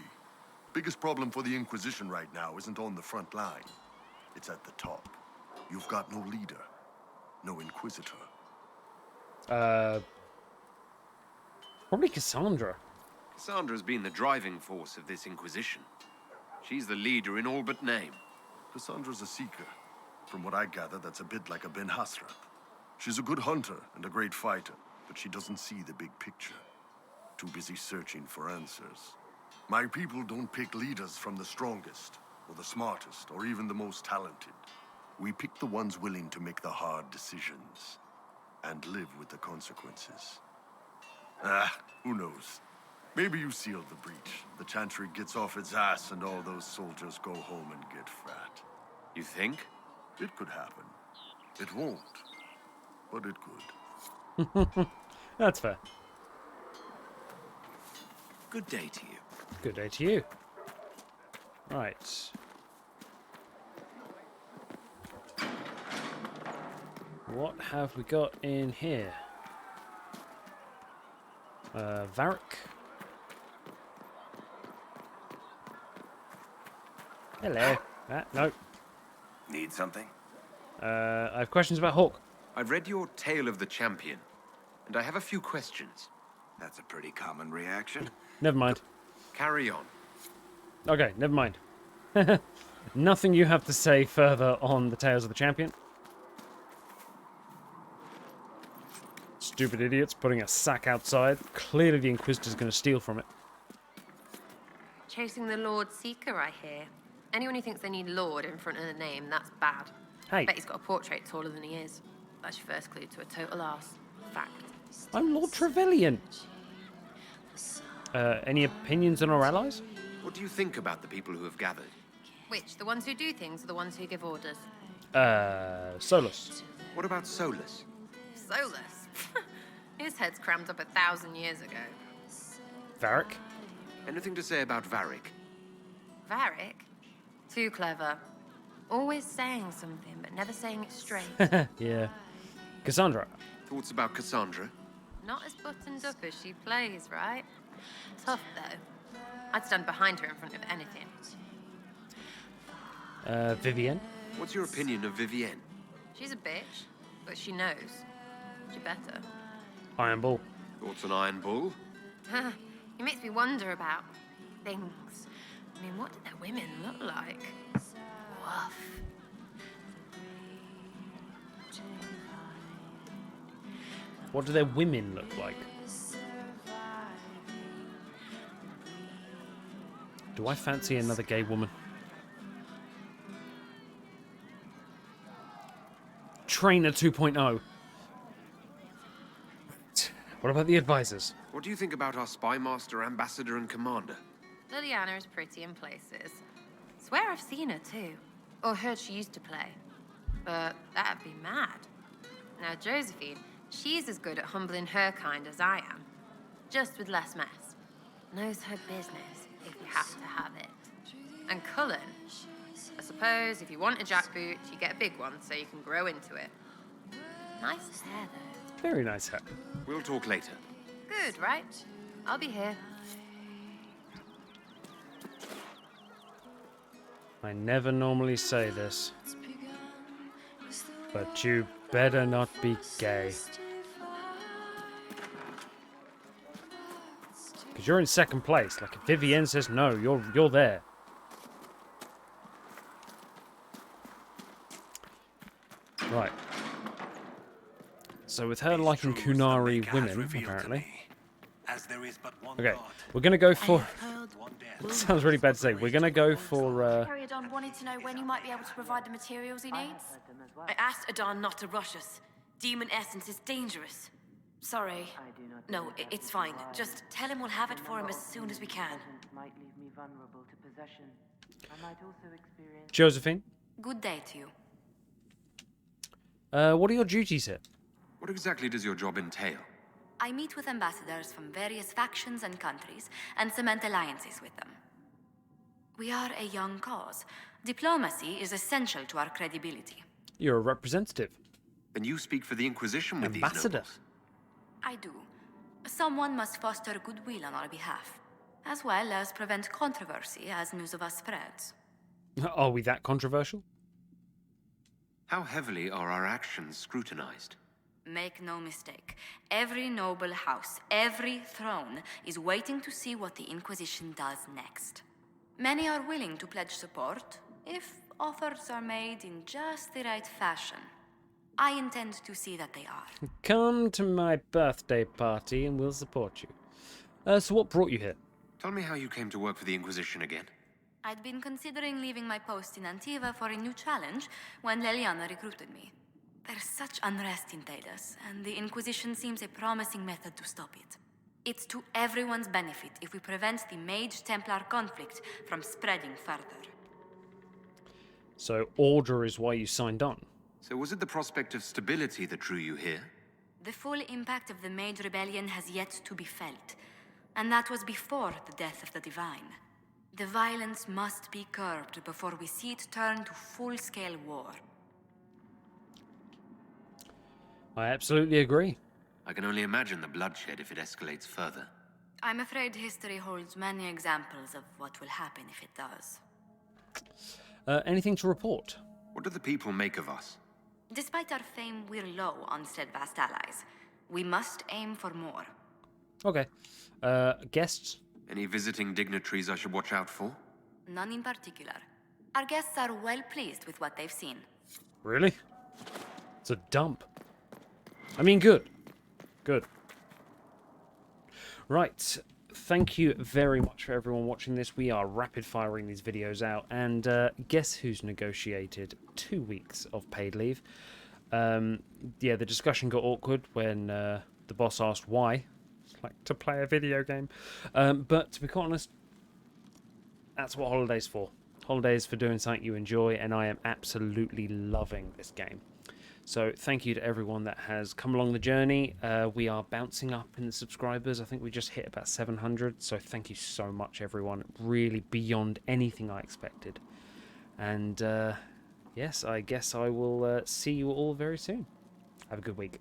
Biggest problem for the Inquisition right now isn't on the front line. It's at the top. You've got no leader, no Inquisitor. Probably Cassandra. Cassandra's been the driving force of this Inquisition. She's the leader in all but name. Cassandra's a seeker. From what I gather, that's a bit like a Ben Hasrath. She's a good hunter and a great fighter, but she doesn't see the big picture. Too busy searching for answers. My people don't pick leaders from the strongest, or the smartest, or even the most talented. We pick the ones willing to make the hard decisions, and live with the consequences. Who knows? Maybe you sealed the breach. The Chantry gets off its ass and all those soldiers go home and get fat. You think? It could happen. It won't, but it could. That's fair. Good day to you. Good day to you. Right. What have we got in here? Varric. Hello. No. Need something? I have questions about Hawk. I've read your Tale of the Champion, and I have a few questions. That's a pretty common reaction. Never mind. Carry on. Okay, never mind. Nothing you have to say further on the Tales of the Champion. Stupid idiots putting a sack outside. Clearly the Inquisitor's going to steal from it. Chasing the Lord Seeker, I hear. Anyone who thinks they need Lord in front of the name, that's bad. Hey. Bet he's got a portrait taller than he is. That's your first clue to a total arse. Fact. I'm Lord Trevelyan. Any opinions on our allies? What do you think about the people who have gathered? Which, the ones who do things or the ones who give orders? Solus. What about Solus? Solus? His head's crammed up 1,000 years ago. Varric? Anything to say about Varric? Varric? Too clever. Always saying something, but never saying it straight. Yeah. Cassandra? Thoughts about Cassandra? Not as buttoned up as she plays, right? Tough, though. I'd stand behind her in front of anything. Vivienne? What's your opinion of Vivienne? She's a bitch, but she knows. She better. Iron Bull. Thoughts on Iron Bull? He makes me wonder about things. I mean, what do their women look like? Woof. What do their women look like? Do I fancy another gay woman? Trainer 2.0. What about the advisors? What do you think about our spy master, ambassador, and commander? Liliana is pretty in places. Swear I've seen her too. Or heard she used to play. But that'd be mad. Now Josephine, she's as good at humbling her kind as I am. Just with less mess. Knows her business, if you have to have it. And Cullen, I suppose if you want a jackboot, you get a big one so you can grow into it. Nice hair though. Very nice hair. We'll talk later. Good, right? I'll be here. I never normally say this. But you better not be gay. Because you're in second place. Like, if Vivienne says no, you're there. Right. So with her liking Kunari women, apparently. Okay, we're gonna go for... It sounds really bad to say. We're gonna go for... Periodon wanted to know when you might be able to provide the materials he needs. I asked Adon not to rush us. Demon essence is dangerous. Sorry. No, it's fine. Just tell him we'll have it for him as soon as we can. Josephine? Good day to you. What are your duties here? What exactly does your job entail? I meet with ambassadors from various factions and countries and cement alliances with them. We are a young cause. Diplomacy is essential to our credibility. You're a representative. And you speak for the Inquisition with Ambassador. these nobles? I do. Someone must foster goodwill on our behalf, as well as prevent controversy as news of us spreads. Are we that controversial? How heavily are our actions scrutinized? Make no mistake, every noble house, every throne is waiting to see what the Inquisition does next. Many are willing to pledge support, if offers are made in just the right fashion. I intend to see that they are. Come to my birthday party and we'll support you. So what brought you here? Tell me how you came to work for the Inquisition again. I'd been considering leaving my post in Antiva for a new challenge when Leliana recruited me. There's such unrest in Thales, and the Inquisition seems a promising method to stop it. It's to everyone's benefit if we prevent the Mage-Templar conflict from spreading further. So order is why you signed on? So was it the prospect of stability that drew you here? The full impact of the Mage Rebellion has yet to be felt, and that was before the death of the Divine. The violence must be curbed before we see it turn to full-scale war. I absolutely agree. I can only imagine the bloodshed if it escalates further. I'm afraid history holds many examples of what will happen if it does. Anything to report? What do the people make of us? Despite our fame, we're low on steadfast allies. We must aim for more. Okay. Guests? Any visiting dignitaries I should watch out for? None in particular. Our guests are well pleased with what they've seen. Really? It's a dump. I mean, good. Good. Right. Thank you very much for everyone watching this. We are rapid firing these videos out. And guess who's negotiated 2 weeks of paid leave? Yeah, the discussion got awkward when the boss asked why. It's like to play a video game. But to be quite honest, that's what holidays for. Holidays for doing something you enjoy, and I am absolutely loving this game. So thank you to everyone that has come along the journey. We are bouncing up in the subscribers. I think we just hit about 700. So thank you so much, everyone. Really beyond anything I expected. And yes, I guess I will see you all very soon. Have a good week.